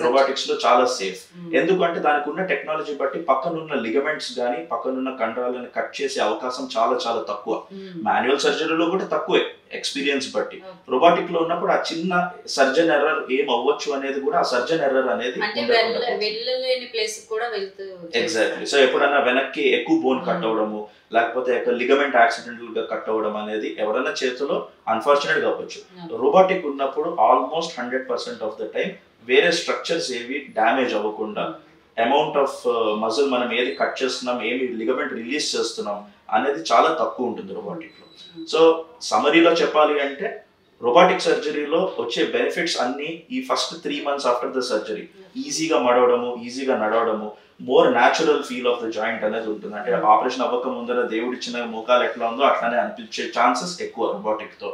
రోబోటిక్స్ లో చాలా సేఫ్. ఎందుకంటే దానికి ఉన్న టెక్నాలజీ బట్టి పక్కనున్న లిగమెంట్స్ గానీ పక్కనున్న కండరాలను కట్ చేసే అవకాశం చాలా చాలా తక్కువ. మాన్యువల్ సర్జరీలో కూడా తక్కువే ఎక్స్పీరియన్స్ బట్టి. రోబోటిక్ లో ఉన్నప్పుడు ఆ చిన్న సర్జన్ ఎర్రర్ ఏం అవ్వచ్చు అనేది కూడా ఆ సర్జన్ ఎర్రర్ అనేది ఎగ్జాక్ట్లీ. సో ఎప్పుడన్నా వెనక్కి ఎక్కువ బోన్ కట్ అవడము, లేకపోతే లిగమెంట్ యాక్సిడెంటల్ గా కట్ అవడం అనేది ఎవరైనా చేతిలో అన్ఫార్చునేట్ గా అవ్వచ్చు. రోబోటిక్ ఉన్నప్పుడు ఆల్మోస్ట్ 100% ఆఫ్ ద టైం వేరే స్ట్రక్చర్స్ ఏవి డ్యామేజ్ అవ్వకుండా, అమౌంట్ ఆఫ్ మజిల్ మనం ఏది కట్ చేస్తున్నాం, ఏమి లిగమెంట్ రిలీజ్ చేస్తున్నాం అనేది చాలా తక్కువ ఉంటుంది రోబోటిక్ లో. సో సమరీలో చెప్పాలి అంటే రోబోటిక్ సర్జరీలో వచ్చే బెనిఫిట్స్ అన్ని ఈ first 3 months after the surgery ఈజీగా మడవడము, ఈజీగా నడవడము, more natural feel of the joint అనేది ఉంటుంది. అంటే ఆపరేషన్ అవ్వక ముందర దేవుడిచ్చిన మోకాలు ఎట్లా ఉందో అట్లానే అనిపించే ఛాన్సెస్ ఎక్కువ రోబోటిక్ తో.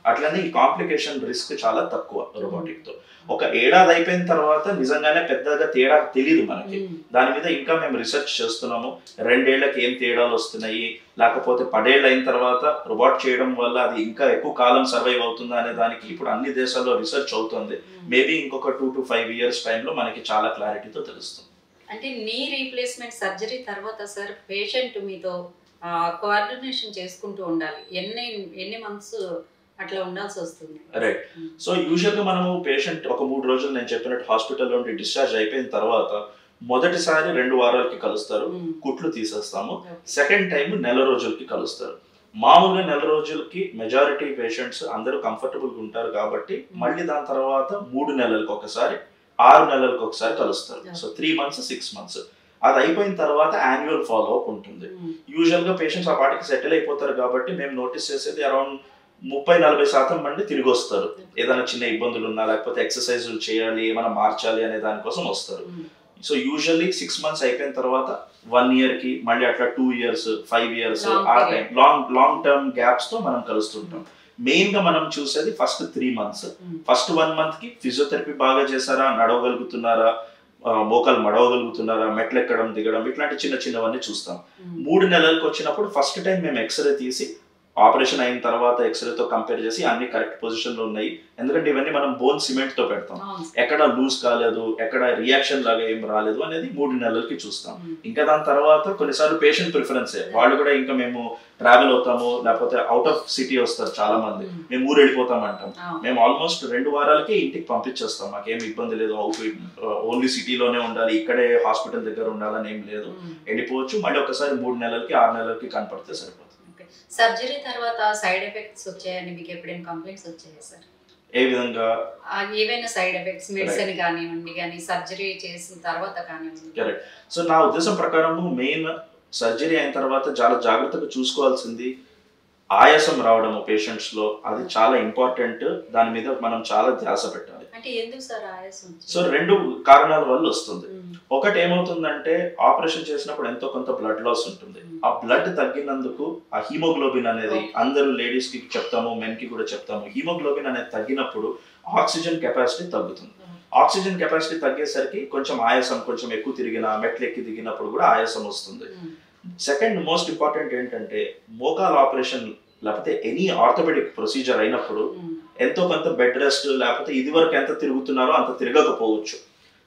అట్లనే ఈ కాంప్లికేషన్ రిస్క్ చాలా తక్కువ రోబోటిక్ తో. ఒక ఏడాది అయిపోయిన తర్వాత నిజంగానే పెద్దగా తేడా తెలియదు మనకి. దాని మీద ఇంకా మేము రీసెర్చ్ చేస్తున్నాము. 2 ఏళ్లకి ఏం తేడాలు వస్తున్నాయి, లేకపోతే 10 ఏళ్ళు అయిన తర్వాత రోబోట్ చేయడం వల్ల అది ఇంకా ఎక్కువ కాలం సర్వైవ్ అవుతుందా అనే దానికి ఇప్పుడు అన్ని దేశాల్లో రీసెర్చ్ అవుతుంది. మేబీ ఇంకొక 2 to 5 years టైంలో మనకి చాలా క్లారిటీతో తెలుస్తుంది. అంటే నీ రీప్లేస్మెంట్ సర్జరీ తర్వాత సార్ పేషెంట్ మీతో కోఆర్డినేషన్ చేసుకుంటూ ఉండాలి. ఎన్ని మంత్స్ అట్లా ఉండాల్సి వస్తుంది? రైట్. సో యూజువల్ గా మనము పేషెంట్ ఒక 3 రోజులు నేను చెప్పినట్టు హాస్పిటల్లో నుండి డిశ్చార్జ్ అయిపోయిన తర్వాత మొదటిసారి 2 వారాలకి కలుస్తారు, కుట్లు తీసేస్తాము. సెకండ్ టైం 1 నెల రోజులకి కలుస్తారు. మామూలుగా 1 నెల రోజులకి మెజారిటీ పేషెంట్స్ అందరూ కంఫర్టబుల్ గా ఉంటారు కాబట్టి మళ్ళీ దాని తర్వాత 3 నెలలకు ఒకసారి, 6 నెలలకు ఒకసారి కలుస్తారు. So 3 months 6 months. అది అయిపోయిన తర్వాత యాన్యువల్ ఫాలో అప్ ఉంటుంది. యూజువల్ గా పేషెంట్స్ ఆ పాటికి సెటిల్ అయిపోతారు కాబట్టి మేము నోటీస్ చేసేది అరౌండ్ 30-40% మంది తిరిగి వస్తారు. ఏదైనా చిన్న ఇబ్బందులు ఉన్నా, లేకపోతే ఎక్సర్సైజులు చేయాలి, ఏమైనా మార్చాలి అనే దానికోసం వస్తారు. సో యూజువల్లీ 6 months అయిపోయిన తర్వాత 1 year కి, మళ్ళీ అట్లా 2 years, 5 years ఆ టైం లాంగ్ టర్మ్ గ్యాప్స్ తో మనం కలుస్తుంటాం. మెయిన్ గా మనం చూసేది ఫస్ట్ 3 months. ఫస్ట్ 1 month కి ఫిజియోథెరపీ బాగా చేశారా, నడవగలుగుతున్నారా, మోకాలు మడవగలుగుతున్నారా, మెట్లు ఎక్కడం దిగడం, ఇట్లాంటి చిన్నవన్నీ చూస్తాం. 3 నెలలకు వచ్చినప్పుడు ఫస్ట్ టైం మేము ఎక్స్రే తీసి ఆపరేషన్ అయిన తర్వాత ఎక్స్రేతో కంపేర్ చేసి అన్ని కరెక్ట్ పొజిషన్లో ఉన్నాయి. ఎందుకంటే ఇవన్నీ మనం బోన్ సిమెంట్తో పెడతాం, ఎక్కడ లూజ్ కాలేదు, ఎక్కడ రియాక్షన్ లాగా ఏం రాలేదు అనేది 3 నెలలకి చూస్తాం. ఇంకా దాని తర్వాత కొన్నిసార్లు పేషెంట్ ప్రిఫరెన్సే, వాళ్ళు కూడా ఇంకా మేము ట్రావెల్ అవుతాము, లేకపోతే అవుట్ ఆఫ్ సిటీ వస్తారు చాలా మంది, మేము ఊరు వెళ్ళిపోతాం అంటాం. మేము ఆల్మోస్ట్ 2 వారాలకి ఇంటికి పంపించేస్తాం, మాకేం ఇబ్బంది లేదు, ఓన్లీ సిటీలోనే ఉండాలి, ఇక్కడే హాస్పిటల్ దగ్గర ఉండాలని ఏం లేదు, వెళ్ళిపోవచ్చు. మళ్ళీ ఒకసారి 3 నెలలకి 6 నెలలకి కనపడితే సరిపోతుంది. సర్జరీ తర్వాత సైడ్ ఎఫెక్ట్స్ వచ్చాయని మీకు ఎప్పుడైనా కంప్లైంట్స్ వచ్చాయా సార్? ఏ విధంగా? ఏవైనా సైడ్ ఎఫెక్ట్స్ మెడిసిన్ కానివ్వండి, కానీ సర్జరీ చేసిన తర్వాత కానివ్వండి. కరెక్ట్. సో నా ఉద్దేశం ప్రకారం మెయిన్ సర్జరీ అయిన తర్వాత చాలా జాగ్రత్తగా చూసుకోవాల్సింది ఆయాసం రావడము పేషెంట్స్ లో, అది చాలా ఇంపార్టెంట్. దాని మీద మనం చాలా ధ్యాస పెట్టాలి. అంటే ఎందుకు సార్ ఆయాసం? సో 2 కారణాల వల్ల వస్తుంది. ఒకటి ఏమవుతుందంటే ఆపరేషన్ చేసినప్పుడు ఎంతో కొంత బ్లడ్ లాస్ ఉంటుంది. ఆ బ్లడ్ తగ్గినందుకు ఆ హీమోగ్లోబిన్ అనేది, అందరూ లేడీస్ కి చెప్తాము, మెన్ కి కూడా చెప్తాము, హీమోగ్లోబిన్ అనేది తగ్గినప్పుడు ఆక్సిజన్ కెపాసిటీ తగ్గుతుంది. ఆక్సిజన్ కెపాసిటీ తగ్గేసరికి కొంచెం ఆయాసం, కొంచెం ఎక్కువ తిరిగిన, మెట్లు ఎక్కి దిగినప్పుడు కూడా ఆయాసం వస్తుంది. సెకండ్ మోస్ట్ ఇంపార్టెంట్ ఏంటంటే మోకాల్ ఆపరేషన్ లేకపోతే ఎనీ ఆర్థోపెడిక్ ప్రొసీజర్ అయినప్పుడు ఎంతో కొంత బెడ్ రెస్ట్, లేకపోతే ఇది వరకు ఎంత తిరుగుతున్నారో అంత తిరగకపోవచ్చు.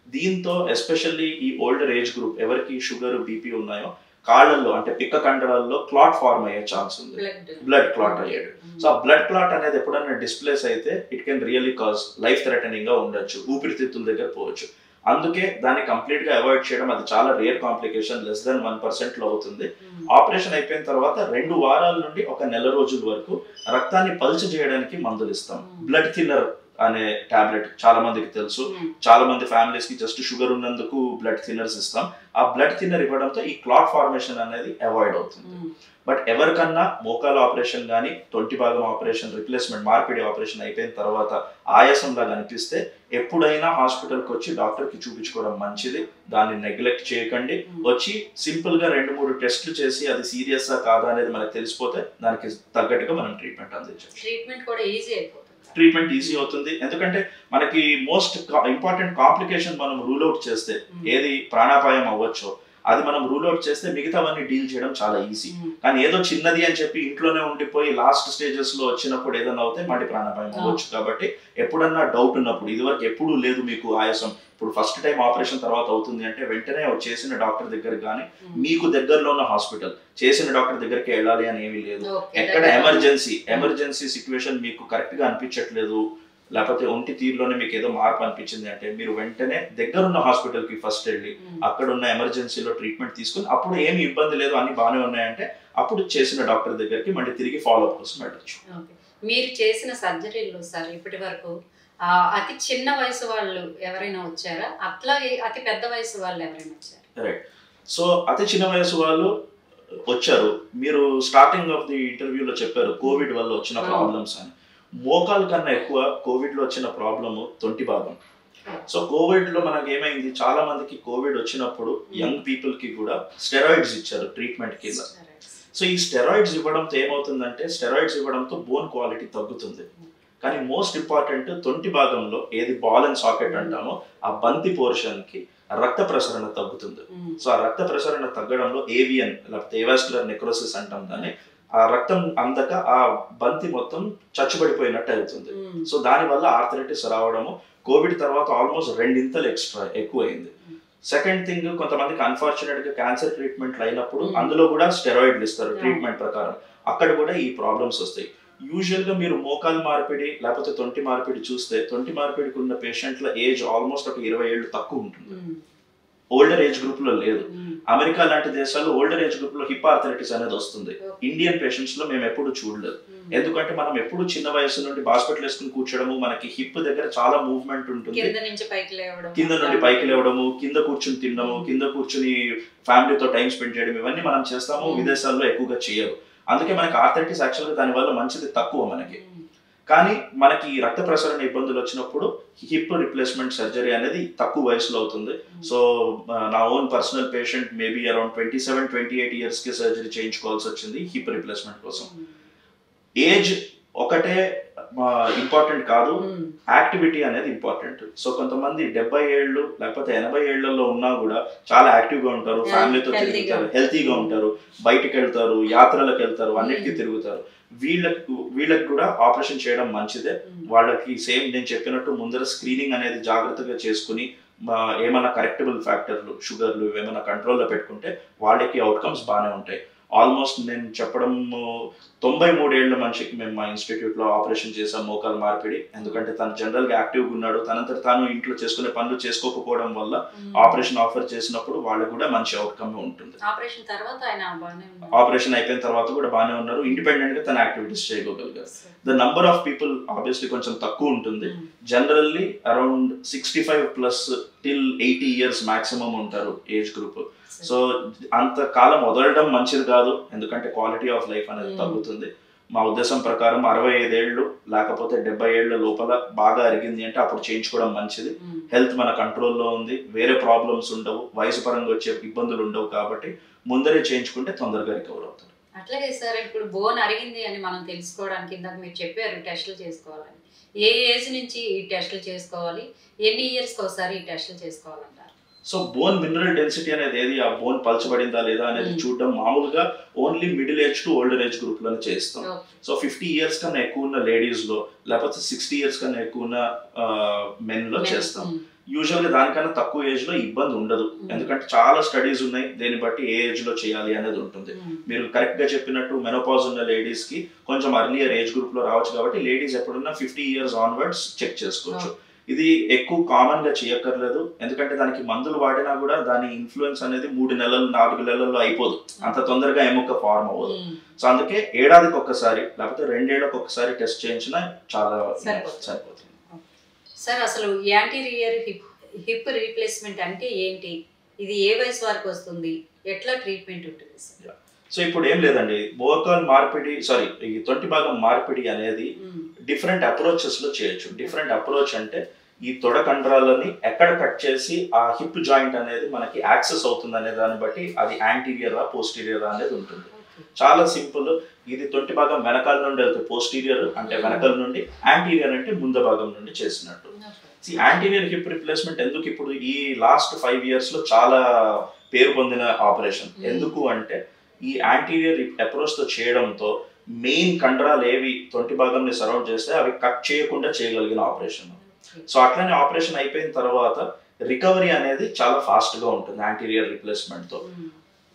దీంతో ఎస్పెషల్లీ ఈ ఓల్డర్ ఏజ్ గ్రూప్ ఎవరికి షుగర్, బీపీ ఉన్నాయో కాళ్ళల్లో అంటే పిక్క కండరాల్లో క్లాట్ ఫార్మ్ అయ్యే ఛాన్స్ ఉంది, బ్లడ్ క్లాట్ అయ్యాడు. సో ఆ బ్లడ్ క్లాట్ అనేది ఎప్పుడైనా డిస్ప్లేస్ అయితే it can really cause life threatening గా ఉండొచ్చు, ఊపిరితిత్తుల దగ్గర పోవచ్చు. అందుకే దాన్ని కంప్లీట్ గా అవాయిడ్ చేయడం అది చాలా రేర్ కాంప్లికేషన్, లెస్ దెన్ 1% లో అవుతుంది. ఆపరేషన్ అయిపోయిన తర్వాత 2 వారాల నుండి 1 నెల రోజుల వరకు రక్తాన్ని పల్చ్ చేయడానికి మందులు ఇస్తాం. బ్లడ్ థిన్నర్ అనే టాబ్లెట్ చాలా మందికి తెలుసు, చాలా మంది ఫ్యామిలీస్ కి జస్ట్ షుగర్ ఉన్నందుకు బ్లడ్ థిన్నర్స్ ఇస్తాం. ఆ బ్లడ్ థిన్నర్ ఇవ్వడంతో ఈ క్లాట్ ఫార్మేషన్ అనేది అవాయిడ్ అవుతుంది. బట్ ఎవరికన్నా మోకాల ఆపరేషన్ కానీ, తొంటి భాగం ఆపరేషన్, రిప్లేస్మెంట్ మార్పిడి ఆపరేషన్ అయిపోయిన తర్వాత ఆయాసం లాగా అనిపిస్తే ఎప్పుడైనా హాస్పిటల్కి వచ్చి డాక్టర్కి చూపించుకోవడం మంచిది. దాన్ని నెగ్లెక్ట్ చేయకండి. వచ్చి సింపుల్ గా 2-3 టెస్టులు చేసి అది సీరియస్గా కాదా అనేది మనకు తెలిసిపోతే దానికి తగ్గట్టుగా మనం ట్రీట్మెంట్ అందించవచ్చు. ట్రీట్మెంట్ ఈజీ అవుతుంది. ఎందుకంటే మనకి మోస్ట్ ఇంపార్టెంట్ కాంప్లికేషన్ మనం రూల్ అవుట్ చేస్తే, ఏది ప్రాణాపాయం అవ్వచ్చో అది మనం రూల్ అవుట్ చేస్తే మిగతావన్నీ డీల్ చేయడం చాలా ఈజీ. కానీ ఏదో చిన్నది అని చెప్పి ఇంట్లోనే ఉండిపోయి లాస్ట్ స్టేజెస్ లో వచ్చినప్పుడు ఏదైనా అవుతే మళ్ళీ ప్రాణాపాయం అవ్వచ్చు. కాబట్టి ఎప్పుడన్నా డౌట్ ఉన్నప్పుడు, ఇదివరకు ఎప్పుడూ లేదు మీకు ఆయాసం, ఇప్పుడు ఫస్ట్ టైం ఆపరేషన్ తర్వాత అవుతుంది అంటే వెంటనే చేసిన డాక్టర్ దగ్గర కానీ, మీకు దగ్గరలో ఉన్న హాస్పిటల్ చేసిన డాక్టర్ దగ్గరికి వెళ్ళాలి అని ఏమీ లేదు. ఎక్కడ ఎమర్జెన్సీ సిచ్యువేషన్ మీకు కరెక్ట్ గా అనిపించట్లేదు, లేకపోతే ఒంటి తీరులోనే మీకు ఏదో మార్పు అనిపించింది అంటే మీరు వెంటనే దగ్గరున్న హాస్పిటల్ కి ఫస్ట్ వెళ్ళి అక్కడ ఉన్న ఎమర్జెన్సీలో ట్రీట్మెంట్ తీసుకుని, అప్పుడు ఏమి ఇబ్బంది లేదు, అన్ని బాగానే ఉన్నాయంటే అప్పుడు చేసిన డాక్టర్ దగ్గరికి మళ్ళీ తిరిగి ఫాలో అప్ కోసం వెళ్ళచ్చు. మీరు చేసిన సర్జరీలో సార్ ఇప్పటి వరకు అతి చిన్న వయసు వాళ్ళు ఎవరైనా వచ్చారా, అట్లాగే అతి పెద్ద వయసు వాళ్ళు ఎవరైనా వచ్చారా? రైట్. సో అతి చిన్న వయసు వాళ్ళు వచ్చారు. మీరు స్టార్టింగ్ ఆఫ్ ది ఇంటర్వ్యూలో చెప్పారు కోవిడ్ వల్ల వచ్చిన ప్రాబ్లమ్స్ అని. మోకాల్ కన్నా ఎక్కువ కోవిడ్ లో వచ్చిన ప్రాబ్లమ్ తొంటి భాగం. సో కోవిడ్ లో మనకి ఏమైంది, చాలా మందికి కోవిడ్ వచ్చినప్పుడు యంగ్ పీపుల్ కి కూడా స్టెరాయిడ్స్ ఇచ్చారు ట్రీట్మెంట్ కింద. సో ఈ స్టెరాయిడ్స్ ఇవ్వడంతో ఏమవుతుందంటే, స్టెరాయిడ్స్ ఇవ్వడంతో బోన్ క్వాలిటీ తగ్గుతుంది. కానీ మోస్ట్ ఇంపార్టెంట్ తొంటి భాగంలో ఏది బాల్ అండ్ సాకెట్ అంటామో ఆ బంతి పోర్షన్ కి రక్త ప్రసరణ తగ్గుతుంది. సో ఆ రక్త ప్రసరణ తగ్గడంలో ఏవియన్ లేకపోతే ఏవాస్కులర్ నెక్రోసిస్ అంటాం దాన్ని, ఆ రక్తం అందక ఆ బంతి మొత్తం చచ్చుబడిపోయినట్టు అవుతుంది. సో దాని వల్ల ఆర్థరైటిస్ రావడము కోవిడ్ తర్వాత ఆల్మోస్ట్ 2 ఎక్కువైంది. సెకండ్ థింగ్, కొంతమందికి అన్ఫార్చునేట్ గా క్యాన్సర్ ట్రీట్మెంట్ అయినప్పుడు అందులో కూడా స్టెరాయిడ్లు ఇస్తారు ట్రీట్మెంట్ ప్రకారం, అక్కడ కూడా ఈ ప్రాబ్లమ్స్ వస్తాయి. యూజువల్ గా మీరు మోకాల్ మార్పిడి లేకపోతే తొంటి మార్పిడి చూస్తే, తొంటి మార్పిడికి ఉన్న పేషెంట్ల ఏజ్ ఆల్మోస్ట్ ఒక 20 ఏళ్ళు తక్కువ ఉంటుంది. ఓల్డర్ ఏజ్ గ్రూప్ లో లేదు. అమెరికా లాంటి దేశాల్లో ఓల్డర్ ఏజ్ గ్రూప్ లో హిప్ ఆర్థరైటిస్ అనేది వస్తుంది. ఇండియన్ పేషెంట్స్ లో మేము ఎప్పుడు చూడలేదు. ఎందుకంటే మనం ఎప్పుడు చిన్న వయసు నుండి హాస్పిటల్ వేసుకుని కూర్చోడము, మనకి హిప్ దగ్గర చాలా మూవ్మెంట్ ఉంటుంది, కింద నుండి పైకి లేవడము, కింద కూర్చుని తినడము, కింద కూర్చుని ఫ్యామిలీతో టైం స్పెండ్ చేయడం, ఇవన్నీ మనం చేస్తాము. విదేశాల్లో ఎక్కువగా చేయరు. అందుకే మనకి ఆర్థరైటిస్ యాక్చువల్గా దాని వల్ల మంచిది తక్కువ మనకి. కానీ మనకి రక్త ప్రసరణ ఇబ్బందులు వచ్చినప్పుడు హిప్ రిప్లేస్మెంట్ సర్జరీ అనేది తక్కువ వయసులో అవుతుంది. సో నా own personal patient maybe around 27-28 years కి సర్జరీ చేయించుకోవాల్సి వచ్చింది హిప్ రిప్లేస్మెంట్ కోసం. ఏజ్ ఒకటే ఇంపార్టెంట్ కాదు, యాక్టివిటీ అనేది ఇంపార్టెంట్. సో కొంతమంది 70 ఏళ్ళు లేకపోతే 80 ఏళ్లలో ఉన్నా కూడా చాలా యాక్టివ్గా ఉంటారు, ఫ్యామిలీతో తిరుగుతారు, హెల్తీగా ఉంటారు, బయటికి వెళ్తారు, యాత్రలకు వెళ్తారు, అన్నిటికీ తిరుగుతారు. వీళ్ళకి కూడా ఆపరేషన్ చేయడం మంచిదే. వాళ్ళకి సేమ్ నేను చెప్పినట్టు ముందర స్క్రీనింగ్ అనేది జాగ్రత్తగా చేసుకుని ఏమైనా కరెక్టబుల్ ఫ్యాక్టర్లు, షుగర్లు ఏమైనా కంట్రోల్లో పెట్టుకుంటే వాళ్ళకి అవుట్కమ్స్ బాగానే ఉంటాయి. ఆల్మోస్ట్ నేను చెప్పడం 93 ఏళ్ల మనిషికి మేము మా ఇన్స్టిట్యూట్లో ఆపరేషన్ చేసాం మోకాలు మార్పిడి. ఎందుకంటే తను జనరల్గా యాక్టివ్గా ఉన్నాడు, తనంతట తాను ఇంట్లో చేసుకునే పనులు చేసుకోకపోవడం వల్ల ఆపరేషన్ ఆఫర్ చేసినప్పుడు వాళ్ళకి కూడా మంచి అవుట్కమ్ ఉంటుంది. ఆపరేషన్ అయిపోయిన తర్వాత కూడా బాగానే ఉన్నారు, ఇండిపెండెంట్ గా తన యాక్టివిటీస్ చేయగలిగారు. The number of people obviously కొంచెం తక్కువ ఉంటుంది. Generally around 65+ till 80 years maximum ఉంటారు ఏజ్ గ్రూప్. సో అంత కాలం వదలడం మంచిది కాదు, ఎందుకంటే క్వాలిటీ ఆఫ్ లైఫ్ అనేది తగ్గుతుంది. మా ఉద్దేశం ప్రకారం 65 ఏళ్ళు లేకపోతే 70 ఏళ్ల లోపల బాగా అరిగింది అంటే అప్పుడు చేయించుకోవడం మంచిది. హెల్త్ మన కంట్రోల్లో ఉంది, వేరే ప్రాబ్లమ్స్ ఉండవు, వయసు పరంగా వచ్చే ఇబ్బందులు ఉండవు, కాబట్టి ముందరే చేయించుకుంటే తొందరగా రికవర్ అవుతారు. అట్లాగే సార్, ఇప్పుడు బోన్ అరిగింది అని మనం తెలుసుకోవడానికి ఇందాక మీరు చెప్పారు టెస్టులు చేసుకోవాలని. ఏ ఏజ్ నుంచి ఈ టెస్టులు చేసుకోవాలి, ఎన్ని ఇయర్స్కి ఒకసారి ఈ టెస్టులు చేసుకోవాలంటారు? సో బోన్ మినరల్ డెన్సిటీ అనేది ఏది, ఆ బోన్ పలచబడిందా లేదా అనేది చూడడం మామూలుగా only middle age to older age group లోనే చేస్తాం. సో 50 years కన్నా ఎక్కువ ఉన్న లేడీస్ లో లేకపోతే 60 years కన్నా ఎక్కువ ఉన్న మెన్ లో చేస్తాం. యూజువల్గా దానికన్నా తక్కువ ఏజ్ లో ఇబ్బంది ఉండదు, ఎందుకంటే చాలా స్టడీస్ ఉన్నాయి దేన్ని బట్టి ఏ ఏజ్ లో చేయాలి అనేది ఉంటుంది. మీరు కరెక్ట్ గా చెప్పినట్టు మెనోపాజ్ ఉన్న లేడీస్ కి కొంచెం అర్లియర్ ఏజ్ గ్రూప్ లో రావచ్చు, కాబట్టి లేడీస్ ఎప్పుడున్నా 50 years ఆన్వర్డ్స్ చెక్ చేసుకోవచ్చు. ఇది ఎక్కువ కామన్ గా చేయక్కర్లేదు, ఎందుకంటే దానికి మందులు వాడినా కూడా దాని ఇన్ఫ్లుయెన్స్ అనేది 3 నెలలు 4 నెలల్లో అయిపోదు, అంత తొందరగా ఎముక ఫార్మ్ అవ్వదు. సో అందుకే ఏడాదికి ఒక్కసారి లేకపోతే 2 ఏళ్లకు ఒకసారి టెస్ట్ చేయించినా చాలా సరిపోతుంది. సార్, అసలు యాంటీరియర్ హిప్ రీప్లేస్మెంట్ అంటే ఏంటి, ఇది ఏ వయసు వరకు వస్తుంది, ఎట్లా ట్రీట్మెంట్ ఉంటుంది సార్? సో ఇప్పుడు ఏం లేదండి, మోకాలు మార్పిడి ఈ తొంటి భాగం మార్పిడి అనేది డిఫరెంట్ అప్రోచెస్ లో చేయొచ్చు. డిఫరెంట్ అప్రోచ్ అంటే ఈ తొడ కండరాలని ఎక్కడ కట్ చేసి ఆ హిప్ జాయింట్ అనేది మనకి యాక్సెస్ అవుతుంది అనే దాన్ని బట్టి అది యాంటీరియరా పోస్టీరియరా అనేది ఉంటుంది. చాలా సింపుల్, ఇది తొంటి భాగం వెనకాల నుండి వెళ్తే పోస్టీరియర్ అంటే వెనకాల నుండి, యాంటీరియర్ అంటే ముందు భాగం నుండి చేసినట్టు. యాంటీరియర్ హిప్ రిప్లేస్మెంట్ ఎందుకు ఇప్పుడు ఈ లాస్ట్ 5 years లో చాలా పేరు పొందిన ఆపరేషన్. ఎందుకు అంటే ఈ యాంటీరియర్ అప్రోచ్ తో చేయడంతో మెయిన్ కండరాలు ఏవి తొంటి భాగంని సరౌండ్ చేస్తే అవి కట్ చేయకుండా చేయగలిగిన ఆపరేషన్. సో అట్లనే ఆపరేషన్ అయిపోయిన తర్వాత రికవరీ అనేది చాలా ఫాస్ట్ గా ఉంటుంది యాంటీరియర్ రిప్లేస్మెంట్ తో.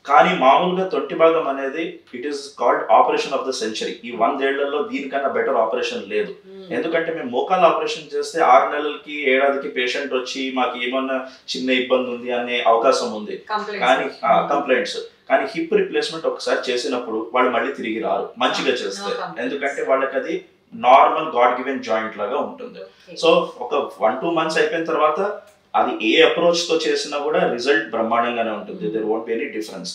కానీ మామూలుగా తొంటి భాగం అనేది it is called operation of the century. ఈ 100 ఏళ్లలో దీనికన్నా బెటర్ ఆపరేషన్ లేదు. ఎందుకంటే మేము మోకాలు ఆపరేషన్ చేస్తే 6 నెలలకి ఏడాదికి పేషెంట్ వచ్చి మాకు ఏమన్నా చిన్న ఇబ్బంది ఉంది అనే అవకాశం ఉంది, కానీ కంప్లైంట్స్. కానీ హిప్ రిప్లేస్మెంట్ ఒకసారి చేసినప్పుడు వాళ్ళు మళ్ళీ తిరిగి రారు మంచిగా చేస్తే, ఎందుకంటే వాళ్ళకి అది నార్మల్ గాడ్ గివెన్ జాయింట్ లాగా ఉంటుంది. సో ఒక 1-2 months అయిపోయిన తర్వాత అది ఏ అప్రోచ్ తో చేసినా కూడా రిజల్ట్ బ్రహ్మాండంగానే ఉంటుంది. There won't be any difference.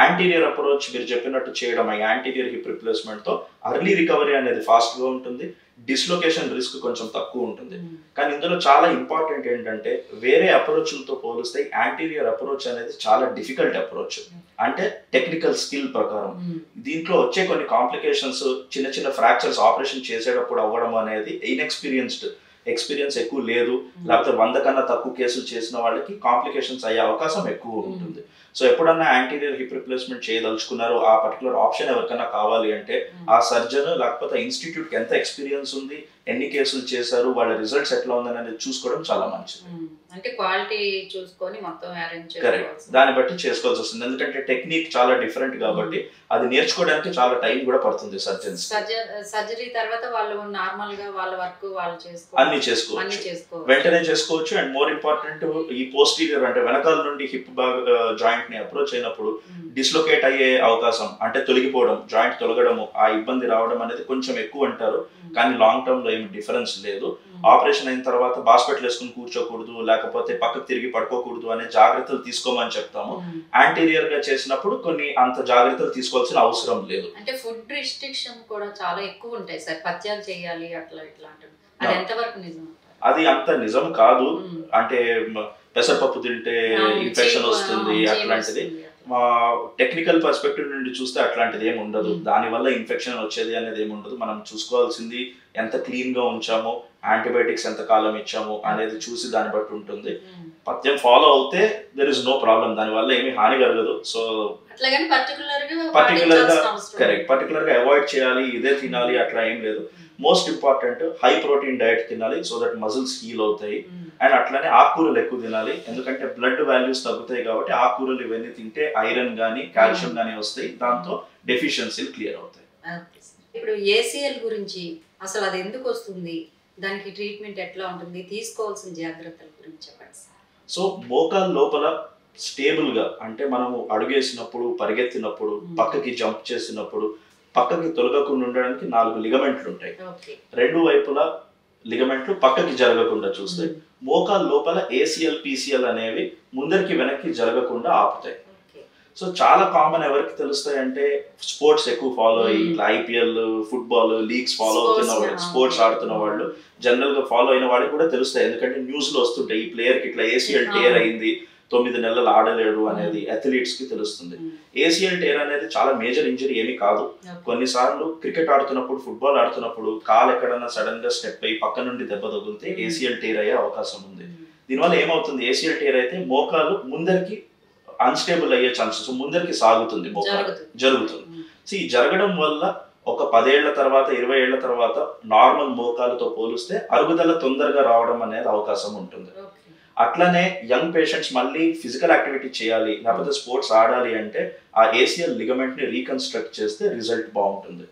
Anterior approach మీరు చెప్పినట్టు చేయడం, యాంటీరియర్ హిప్ రిప్లేస్మెంట్ తో అర్లీ రికవరీ అనేది ఫాస్ట్ గా ఉంటుంది, డిస్లొకేషన్ రిస్క్ కొంచెం తక్కువ ఉంటుంది. కానీ ఇందులో చాలా ఇంపార్టెంట్ ఏంటంటే వేరే అప్రోచ్లతో పోలిస్తే యాంటీరియర్ అప్రోచ్ అనేది చాలా డిఫికల్ట్ అప్రోచ్. అంటే టెక్నికల్ స్కిల్ ప్రకారం దీంట్లో వచ్చే కొన్ని కాంప్లికేషన్స్, చిన్న చిన్న ఫ్రాక్చర్స్ ఆపరేషన్ చేసేటప్పుడు అవ్వడం అనేది ఎక్స్పీరియన్స్ ఎక్కువ లేదు, లేకపోతే 100 కన్నా తక్కువ కేసులు చేసిన వాళ్ళకి కాంప్లికేషన్స్ అయ్యే అవకాశం ఎక్కువ ఉంటుంది. సో ఎప్పుడన్నా యాంటీరియర్ హిప్ రిప్లేస్మెంట్ చేయదలుచుకున్నారు, ఆ పర్టికులర్ ఆప్షన్ ఎవరికైనా కావాలి అంటే ఆ సర్జన్ లేకపోతే ఇన్స్టిట్యూట్ కి ఎంత ఎక్స్పీరియన్స్ ఉంది, ఎన్ని కేసులు చేశారు, వాళ్ళ రిజల్ట్స్ ఎట్లా ఉందని అనేది చూసుకోవడం చాలా మంచిది. అంటే క్వాలిటీ చూసుకొని మొత్తం అరేంజ్ కరెక్ట్, దాన్ని బట్టి చేసుకోవాల్సి వస్తుంది. ఎందుకంటే టెక్నిక్ చాలా డిఫరెంట్ కాబట్టి అది నేర్చుకోవడానికి చాలా టైం కూడా పడుతుంది సర్జన్స్. సర్జరీ తర్వాత వాళ్ళు నార్మల్ గా వాళ్ళ వర్క్ వాళ్ళు అన్ని చేసుకోవచ్చు, వెంటనే చేసుకోవచ్చు. అండ్ మోర్ ఇంపార్టెంట్, ఈ పోస్టీరియర్ అంటే వెనకాల నుండి హిప్ జాయింట్ ని అప్రోచ్ అయినప్పుడు డిస్లొకేట్ అయ్యే అవకాశం అంటే తొలగిపోవడం, జాయింట్ తొలగడము, ఆ ఇబ్బంది రావడం అనేది కొంచెం ఎక్కువ అంటారు. కానీ లాంగ్ టర్మ్ లో ఏమి డిఫరెన్స్ లేదు. ఆపరేషన్ అయిన తర్వాత బాస్పెట్లు వేసుకుని కూర్చోకూడదు, లేకపోతే పక్కకు తిరిగి పడుకోకూడదు అనే జాగ్రత్తలు తీసుకోమని చెప్తాము. యాంటీరియర్ గా చేసినప్పుడు కొన్ని అంత జాగ్రత్తలు తీసుకోవాల్సిన అవసరం లేదు. అంటే ఫుడ్ రిస్ట్రిక్షన్ కూడా చాలా ఎక్కువ ఉంటాయి సార్, పథ్యాలు చేయాలి అట్లా ఇట్లా అంటారు, అది ఎంతవరకు నిజం? అది అంత నిజం కాదు. అంటే పెసరపప్పు తింటే ఇన్ఫెక్షన్ వస్తుంది అట్లాంటిది మా టెక్నికల్ పర్స్పెక్టివ్ నుండి చూస్తే అట్లాంటిది ఏమి ఉండదు. దానివల్ల ఇన్ఫెక్షన్ వచ్చేది అనేది ఏమి ఉండదు. మనం చూసుకోవాల్సింది ఎంత క్లీన్ గా ఉంచామో, యాంటీబయాటిక్స్ ఎంత కాలం ఇచ్చాము అనేది చూసి దాన్ని బట్టి ఉంటుంది. పథ్యం ఫాలో అవుతే దెర్ ఇస్ నో ప్రాబ్లం, దానివల్ల ఏమి హాని కలగదు. సో పర్టికులర్ గా అవాయిడ్ చేయాలి, ఇదే తినాలి అట్లా ఏం లేదు. Most important high protein diet తినాలి, సో దట్ మజిల్స్ హీల్ అవుతాయి. అండ్ అట్లానే ఆకుకూరలు ఎక్కువ తినాలి, ఎందుకంటే బ్లడ్ వాల్యూస్ తగ్గుతాయి కాబట్టి ఆకుకూరలు ఇవన్నీ తింటే ఐరన్ గానీ కాల్షియం గానీ వస్తాయి, దాంతో డెఫిషియన్సీలు క్లియర్ అవుతాయి. ఇప్పుడు ఏసీఎల్ గురించి అసలు అది ఎందుకు వస్తుంది, దానికి ట్రీట్మెంట్ ఎట్లా ఉంటుంది, తీసుకోవాల్సిన జాగ్రత్తల గురించి చెప్పండి. సో మోకాలు లోపల స్టేబుల్ గా, అంటే మనము అడుగేసినప్పుడు, పరిగెత్తినప్పుడు, పక్కకి జంప్ చేసినప్పుడు పక్కకి తొలగకుండా ఉండడానికి 4 లిగమెంట్లు ఉంటాయి. 2 వైపులా లిగమెంట్లు పక్కకి జరగకుండా చూస్తే, మోకాలు లోపల ఏసీఎల్ పీసీఎల్ అనేవి ముందరికి వెనక్కి జరగకుండా ఆపుతాయి. సో చాలా కామన్ ఎవరికి తెలుస్తాయి అంటే స్పోర్ట్స్ ఎక్కువ ఫాలో అయ్యి, ఇట్లా ఐపీఎల్, ఫుట్బాల్ లీగ్స్ ఫాలో అవుతున్న వాళ్ళు, స్పోర్ట్స్ ఆడుతున్న వాళ్ళు జనరల్ గా ఫాలో అయిన వాళ్ళకి కూడా తెలుస్తాయి. ఎందుకంటే న్యూస్ లో వస్తుంటాయి, ఈ ప్లేయర్ కి ఇట్లా ఏసీఎల్ టేర్ అయింది, 9 నెలలు ఆడలేడు అనేది అథ్లీట్స్ కి తెలుస్తుంది. ఏసీఎల్ టేర్ అనేది చాలా మేజర్ ఇంజరీ ఏమీ కాదు. కొన్నిసార్లు క్రికెట్ ఆడుతున్నప్పుడు, ఫుట్బాల్ ఆడుతున్నప్పుడు కాలు ఎక్కడన్నా సడన్ గా స్టెప్ అయ్యి పక్క నుండి దెబ్బ తగిలితే ఏసీఎల్ టేర్ అయ్యే అవకాశం ఉంది. దీనివల్ల ఏమవుతుంది, ఏసీఎల్ టేర్ అయితే మోకాలు ముందరికి అన్స్టేబుల్ అయ్యే ఛాన్సెస్, ముందరికి సాగుతుంది, మోకాలు జరుగుతుంది. సో ఈ జరగడం వల్ల ఒక 10 ఏళ్ల తర్వాత, 20 ఏళ్ల తర్వాత నార్మల్ మోకాలతో పోలిస్తే అరుగుదల తొందరగా రావడం అనేది అవకాశం ఉంటుంది. అట్లనే యంగ్ పేషెంట్స్ మళ్ళీ ఫిజికల్ యాక్టివిటీ చేయాలి, లేకపోతే స్పోర్ట్స్ ఆడాలి అంటే ఆ ఏసీఎల్ లిగమెంట్ ని రీకన్స్ట్రక్ట్ చేస్తే రిజల్ట్ బాగుంటుంది.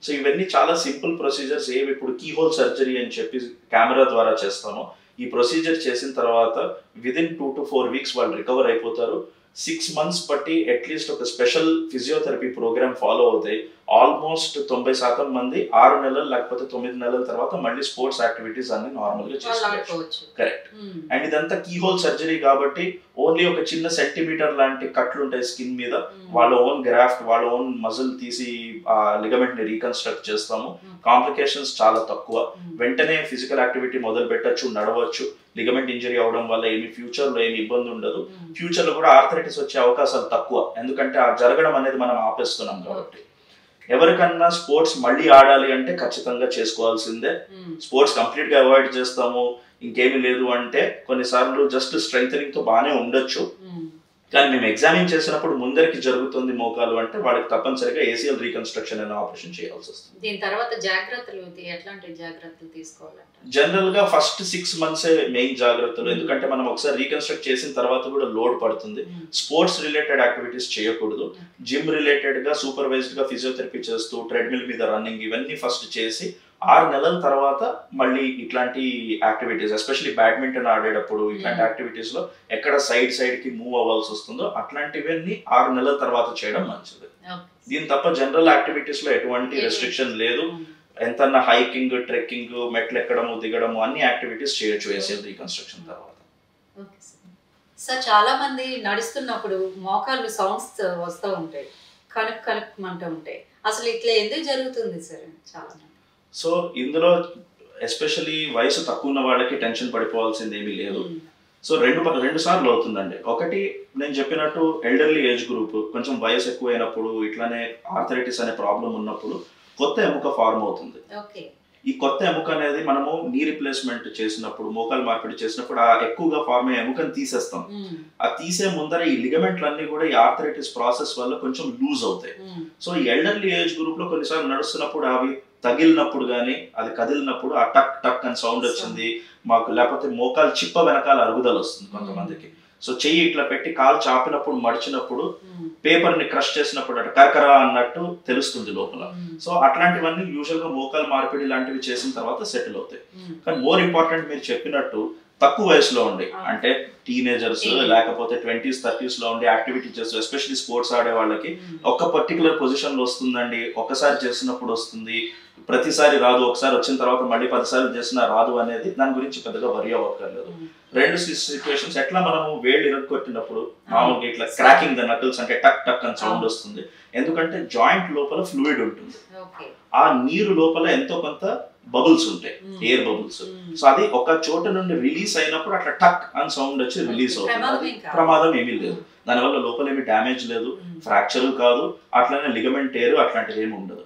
సో ఇవన్నీ చాలా సింపుల్ ప్రొసీజర్స్. ఏవి ఇప్పుడు కీహోల్ సర్జరీ అని చెప్పి కెమెరా ద్వారా చేస్తామో, ఈ ప్రొసీజర్ చేసిన తర్వాత విదిన్ 2 to 4 weeks వాళ్ళు రికవర్ అయిపోతారు. 6 months బట్టి అట్లీస్ట్ ఒక స్పెషల్ ఫిజియోథెరపీ ప్రోగ్రామ్ ఫాలో అవుతాయి. ఆల్మోస్ట్ 90% మంది 6 నెలలు లేకపోతే 9 నెలల తర్వాత మళ్ళీ స్పోర్ట్స్ యాక్టివిటీస్ అన్ని నార్మల్ గా చేసుకోవచ్చు. కరెక్ట్. అండ్ ఇదంతా కీహోల్ సర్జరీ కాబట్టి ఓన్లీ ఒక చిన్న సెంటీమీటర్ లాంటి కట్లు ఉంటాయి స్కిన్ మీద, వాళ్ళ ఓన్ గ్రాఫ్ట్, వాళ్ళ ఓన్ మజిల్ తీసి ఆ లిగమెంట్ ని రీకన్స్ట్రక్ట్ చేస్తాము. కాంప్లికేషన్స్ చాలా తక్కువ. వెంటనే ఫిజికల్ యాక్టివిటీ మొదలు పెట్టచ్చు, నడవచ్చు. లిగమెంట్ ఇంజరీ అవడం వల్ల ఏమి ఫ్యూచర్ లో ఏమి ఇబ్బంది ఉండదు. ఫ్యూచర్ లో కూడా ఆర్థరైటిస్ వచ్చే అవకాశాలు తక్కువ, ఎందుకంటే ఆ జరగడం అనేది మనం ఆపేస్తున్నాం కాబట్టి. ఎవరికన్నా స్పోర్ట్స్ మళ్ళీ ఆడాలి అంటే ఖచ్చితంగా చేసుకోవాల్సిందే. స్పోర్ట్స్ కంప్లీట్ గా అవాయిడ్ చేస్తాము, ఇంకేమీ లేదు అంటే కొన్నిసార్లు జస్ట్ స్ట్రెంగ్ తో బాగానే ఉండొచ్చు. కానీ మేము ఎగ్జామిన్ చేసినప్పుడు ముందరికి జరుగుతుంది మోకాలు అంటే వాళ్ళకి తప్పనిసరిగా ఏసీఎల్ రీకన్స్ట్రక్షన్ అనే ఆపరేషన్ చేయాల్సి వస్తుంది. దీని తర్వాత జాగ్రత్తలు ఎట్లాంటి జాగ్రత్తలు తీసుకోవాలంటే జనరల్ గా ఫస్ట్ 6 months మెయిన్ జాగ్రత్తలు, ఎందుకంటే మనం ఒకసారి రీకన్స్ట్రక్ట్ చేసిన తర్వాత కూడా లోడ్ పడుతుంది. స్పోర్ట్స్ రిలేటెడ్ యాక్టివిటీస్ చేయకూడదు. జిమ్ రిలేటెడ్ గా సూపర్వైజ్డ్ గా ఫిజియోథెరపీ చేస్తూ ట్రెడ్మిల్ మీద రన్నింగ్ ఇవన్నీ ఫస్ట్ చేసి 6 నెలల తర్వాత మళ్ళీ ఇట్లాంటి యాక్టివిటీస్, ఎస్పెషల్లీ బ్యాడ్మింటన్ ఆడేటప్పుడు ఇట్లాంటి యాక్టివిటీస్ లో ఎక్కడ సైడ్ కి మూవ్ అవ్వాల్సి వస్తుందో అట్లాంటివన్నీ 6 నెలల తర్వాత చేయడం మంచిది. దీని తప్ప జనరల్ యాక్టివిటీస్ లో ఎటువంటి రెస్ట్రిక్షన్ లేదు. ఎంతన్నా హైకింగ్, ట్రెక్కింగ్, మెట్లు ఎక్కడము, దిగడము అన్ని యాక్టివిటీస్ చేయొచ్చు ఏసీఎల్ రీకన్స్ట్రక్షన్ తర్వాత. సార్ చాలా మంది నడుస్తున్నప్పుడు మోకాళ్ళు సౌండ్స్ వస్తూ ఉంటాయి, కనుక్మంటూ ఉంటాయి. అసలు ఇట్లా ఎందుకు జరుగుతుంది సార్? చాలా సో ఇందులో ఎస్పెషల్లీ వయసు తక్కువ ఉన్న వాళ్ళకి టెన్షన్ పడిపోవాల్సింది ఏమీ లేదు. సో రెండు సార్లు అవుతుందండి. ఒకటి నేను చెప్పినట్టు ఎల్డర్లీ ఏజ్ గ్రూప్, కొంచెం వయసు ఎక్కువైనప్పుడు, ఇట్లానే ఆర్థరైటిస్ అనే ప్రాబ్లం ఉన్నప్పుడు కొత్త ఎముక ఫార్మ్ అవుతుంది. ఈ కొత్త ఎముక అనేది మనము నీ రిప్లేస్మెంట్ చేసినప్పుడు, మోకాలు మార్పిడి చేసినప్పుడు ఆ ఎక్కువగా ఫార్మ్ అయ్యే ఎముకను తీసేస్తాం. ఆ తీసే ముందర ఈ లిగమెంట్లన్నీ కూడా ఈ ఆర్థరైటిస్ ప్రాసెస్ వల్ల కొంచెం లూజ్ అవుతాయి. సో ఈ ఎల్డర్లీ ఏజ్ గ్రూప్ లో కొన్నిసార్లు నడుస్తున్నప్పుడు అవి తగిలినప్పుడు కానీ అది కదిలినప్పుడు ఆ టక్ టక్ అని సౌండ్ వచ్చింది మాకు, లేకపోతే మోకాలు చిప్ప వెనకాల అరుగుదల వస్తుంది కొంతమందికి. సో చెయ్యి ఇట్లా పెట్టి కాలు చాపినప్పుడు, మడిచినప్పుడు, పేపర్ ని క్రష్ చేసినప్పుడు అటు కరకరా అన్నట్టు తెలుస్తుంది లోపల. సో అట్లాంటివన్నీ యూజువల్ గా మోకాలు మార్పిడి లాంటివి చేసిన తర్వాత సెటిల్ అవుతాయి. కానీ మోర్ ఇంపార్టెంట్ మీరు చెప్పినట్టు తక్కువ వయసులో ఉండి, అంటే టీనేజర్స్ లేకపోతే 20s 30s లో ఉండి యాక్టివిటీ చేస్తూ, ఎస్పెషల్లీ స్పోర్ట్స్ ఆడే వాళ్ళకి ఒక పర్టికులర్ పొజిషన్ లో వస్తుందండి, ఒక్కసారి చేసినప్పుడు వస్తుంది, ప్రతిసారి రాదు, ఒకసారి వచ్చిన తర్వాత మళ్ళీ 10 సార్లు చేసినా రాదు అనేది దాని గురించి పెద్దగా వరి అవ్వక్కర్లేదు. 2 సిచ్యువేషన్స్, ఎట్లా మనము వేళ్ళు ఇరగొట్టినప్పుడు మామూలుగా ఇట్లా క్రాకింగ్ ద నకిల్స్ అంటే టక్ టక్ అని సౌండ్ వస్తుంది, ఎందుకంటే జాయింట్ లోపల ఫ్లూయిడ్ ఉంటుంది. ఆ నీరు లోపల ఎంతో కొంత బబుల్స్ ఉంటాయి, ఎయిర్ బబుల్స్. సో అది ఒక చోట నుండి రిలీజ్ అయినప్పుడు అట్లా టక్ అని సౌండ్ వచ్చి రిలీజ్ అవుతుంది. ప్రమాదం ఏమీ లేదు, దానివల్ల లోపల ఏమి డ్యామేజ్ లేదు, ఫ్రాక్చర్ కాదు, అట్లనే లిగమెంట్ టేర్ అట్లాంటిది ఏమి ఉండదు.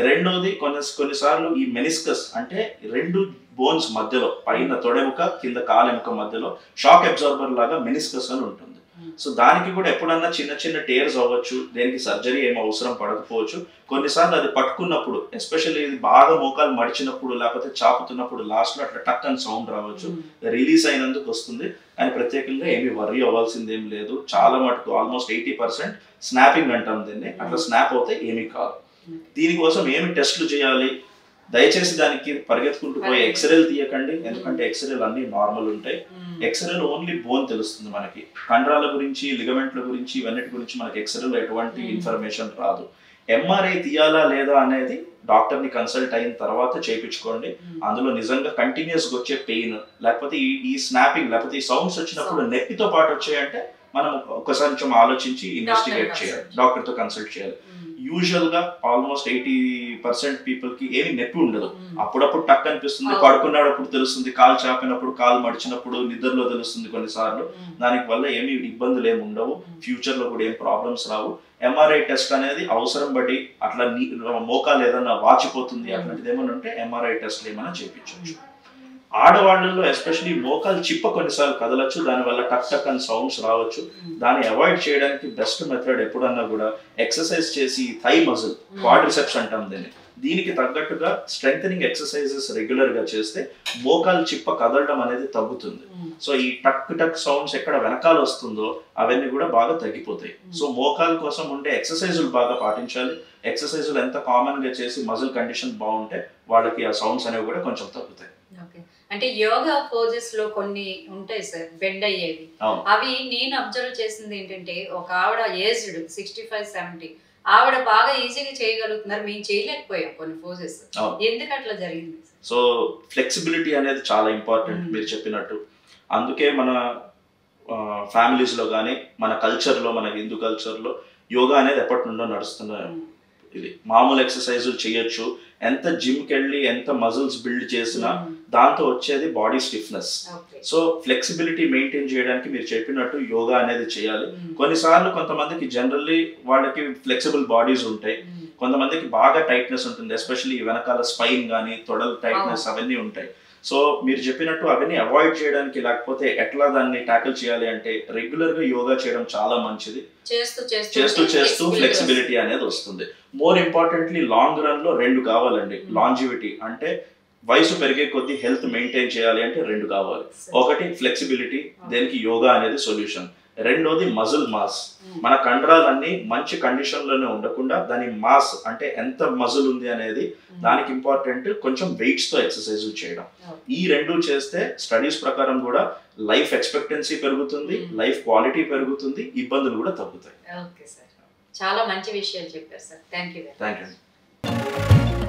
రెండోది కొన్నిసార్లు ఈ మెనిస్కస్ అంటే రెండు బోన్స్ మధ్యలో పైన తొడెముక కింద కాలెముక మధ్యలో షాక్ అబ్జార్బర్ లాగా మెనిస్కస్ అని ఉంటుంది. సో దానికి కూడా ఎప్పుడన్నా చిన్న చిన్న టేర్స్ అవ్వచ్చు, దేనికి సర్జరీ ఏం అవసరం పడకపోవచ్చు. కొన్నిసార్లు అది పట్టుకున్నప్పుడు ఎస్పెషల్లీ ఇది బాగా మోకాలు మడిచినప్పుడు లేకపోతే చాపుతున్నప్పుడు లాస్ట్ లో అట్లా టక్ అని సౌండ్ రావచ్చు, రిలీజ్ అయినందుకు వస్తుంది. కానీ ప్రత్యేకంగా ఏమి వర్రీ అవ్వాల్సింది ఏం లేదు. చాలా మటుకు ఆల్మోస్ట్ 80% స్నాపింగ్ అంటాం దీన్ని, అట్లా స్నాప్ అవుతే ఏమీ కాదు. దీనికోసం ఏమి టెస్టులు చేయాలి, దయచేసి దానికి పరిగెత్తుకుంటూ పోయి ఎక్స్రేలు తీయకండి, ఎందుకంటే ఎక్స్రేలు అన్ని నార్మల్ ఉంటాయి. ఎక్స్రేలు ఓన్లీ బోన్ తెలుస్తుంది మనకి, కండరాల గురించి లిగమెంట్ల గురించి ఇవన్నిటి గురించి మనకి ఎక్స్రేలో ఎటువంటి ఇన్ఫర్మేషన్ రాదు. ఎంఆర్ఐ తీయాలా లేదా అనేది డాక్టర్ ని కన్సల్ట్ అయిన తర్వాత చేయించుకోండి. అందులో నిజంగా కంటిన్యూస్ గా వచ్చే పెయిన్ లేకపోతే ఈ స్నాపింగ్ లేకపోతే ఈ సౌండ్స్ వచ్చినప్పుడు నొప్పితో పాటు వచ్చాయంటే మనం ఒకసారి కొంచెం ఆలోచించి ఇన్వెస్టిగేట్ చేయాలి, డాక్టర్ తో కన్సల్ట్ చేయాలి. యూజువల్ గా ఆల్మోస్ట్ 80% పీపుల్ కి ఏమి నొప్పి ఉండదు. అప్పుడప్పుడు టక్ అనిపిస్తుంది, పడుకున్నప్పుడు తెలుస్తుంది, కాలు చాపినప్పుడు కాలు మడిచినప్పుడు నిద్రలో తెలుస్తుంది కొన్నిసార్లు. దానికి వల్ల ఏమి ఇబ్బందులు ఏమి ఉండవు, ఫ్యూచర్ లో కూడా ఏం ప్రాబ్లమ్స్ రావు. ఎంఆర్ఐ టెస్ట్ అనేది అవసరం బట్టి అట్లా మోకాలు ఏదన్నా వాచిపోతుంది అట్లాంటిది ఏమైనా ఉంటే ఎంఆర్ఐ టెస్ట్ ఏమైనా చేయించవచ్చు. ఆడవాళ్ళలో ఎస్పెషలీ మోకాలు చిప్ప కొన్నిసార్లు కదలచ్చు, దానివల్ల టక్ టక్ అని సౌండ్స్ రావచ్చు. దాన్ని అవాయిడ్ చేయడానికి బెస్ట్ మెథడ్ ఎప్పుడన్నా కూడా ఎక్సర్సైజ్ చేసి థై మజిల్ క్వాడ్రిసెప్స్ అంటాం దీనికి తగ్గట్టుగా స్ట్రెంగ్ ఎక్సర్సైజెస్ రెగ్యులర్ గా చేస్తే మోకాలు చిప్ప కదలడం అనేది తగ్గుతుంది. సో ఈ టక్ టక్ సౌండ్స్ ఎక్కడ వెనకాల వస్తుందో అవన్నీ కూడా బాగా తగ్గిపోతాయి. సో మోకాలు కోసం ఉండే ఎక్సర్సైజులు బాగా పాటించాలి. ఎక్సర్సైజులు ఎంత కామన్ గా చేసి మజిల్ కండిషన్ బాగుంటే వాళ్ళకి ఆ సౌండ్స్ అనేవి కూడా కొంచెం తగ్గుతాయి. అంటే యోగా పోజెస్ లో కొన్ని ఉంటాయి సార్ బెండ్ అయ్యేవి, అవి నేను అబ్జర్వ్ చేసింది ఏంటంటే ఒక ఆవిడ ఏజ్డ్ 65-70 ఆవిడ బాగా ఈజీగా చేయగలుగుతున్నారు, మేము చేయలేకపోయాం కొన్ని పోజెస్. ఎందుకు అట్లా జరిగింది? సో ఫ్లెక్సిబిలిటీ అనేది చాలా ఇంపార్టెంట్ మీరు చెప్పినట్టు. అందుకే మన ఫ్యామిలీస్ లో కానీ మన కల్చర్ లో, మన హిందూ కల్చర్ లో యోగా అనేది ఎప్పటి నుండో నడుస్తున్న ఇది. మామూలు ఎక్సర్సైజులు చేయొచ్చు, ఎంత జిమ్కి వెళ్ళి ఎంత మజిల్స్ బిల్డ్ చేసినా దాంతో వచ్చేది body stiffness. So flexibility maintain చేయడానికి మీరు చెప్పినట్టు యోగా అనేది చేయాలి. కొన్నిసార్లు కొంతమందికి జనరల్లీ వాళ్ళకి ఫ్లెక్సిబుల్ బాడీస్ ఉంటాయి, కొంతమందికి బాగా టైట్నెస్ ఉంటుంది, ఎస్పెషల్లీ వెనకాల స్పైన్ కానీ తొడల టైట్నెస్ అవన్నీ ఉంటాయి. సో మీరు చెప్పినట్టు అవన్నీ అవాయిడ్ చేయడానికి లేకపోతే ఎట్లా దాన్ని ట్యాకిల్ చేయాలి అంటే రెగ్యులర్ గా యోగా చేయడం చాలా మంచిది. చేస్తూ ఫ్లెక్సిబిలిటీ అనేది వస్తుంది. మోర్ ఇంపార్టెంట్లీ లాంగ్ రన్ లో 2 కావాలండి. లాంజివిటీ అంటే వయసు పెరిగే కొద్దీ హెల్త్ మెయింటైన్ చేయాలి అంటే 2 కావాలి. ఒకటి ఫ్లెక్సిబిలిటీ, దేనికి యోగా అనేది సొల్యూషన్. రెండోది మజిల్ మాస్. మన కండరాలన్నీ మంచి కండిషన్ లోనే ఉండకుండా దాని మాస్ అంటే ఎంత మజిల్ ఉంది అనేది దానికి ఇంపార్టెంట్ కొంచెం వెయిట్స్ తో ఎక్సర్సైజ్ చేయడం. ఈ 2 చేస్తే స్టడీస్ ప్రకారం కూడా లైఫ్ ఎక్స్పెక్టెన్సీ పెరుగుతుంది, లైఫ్ క్వాలిటీ పెరుగుతుంది, ఇబ్బందులు కూడా తగ్గుతాయి. ఓకే సార్, చాలా మంచి విషయాలు చెప్పారు sir. Thank you. Thank you.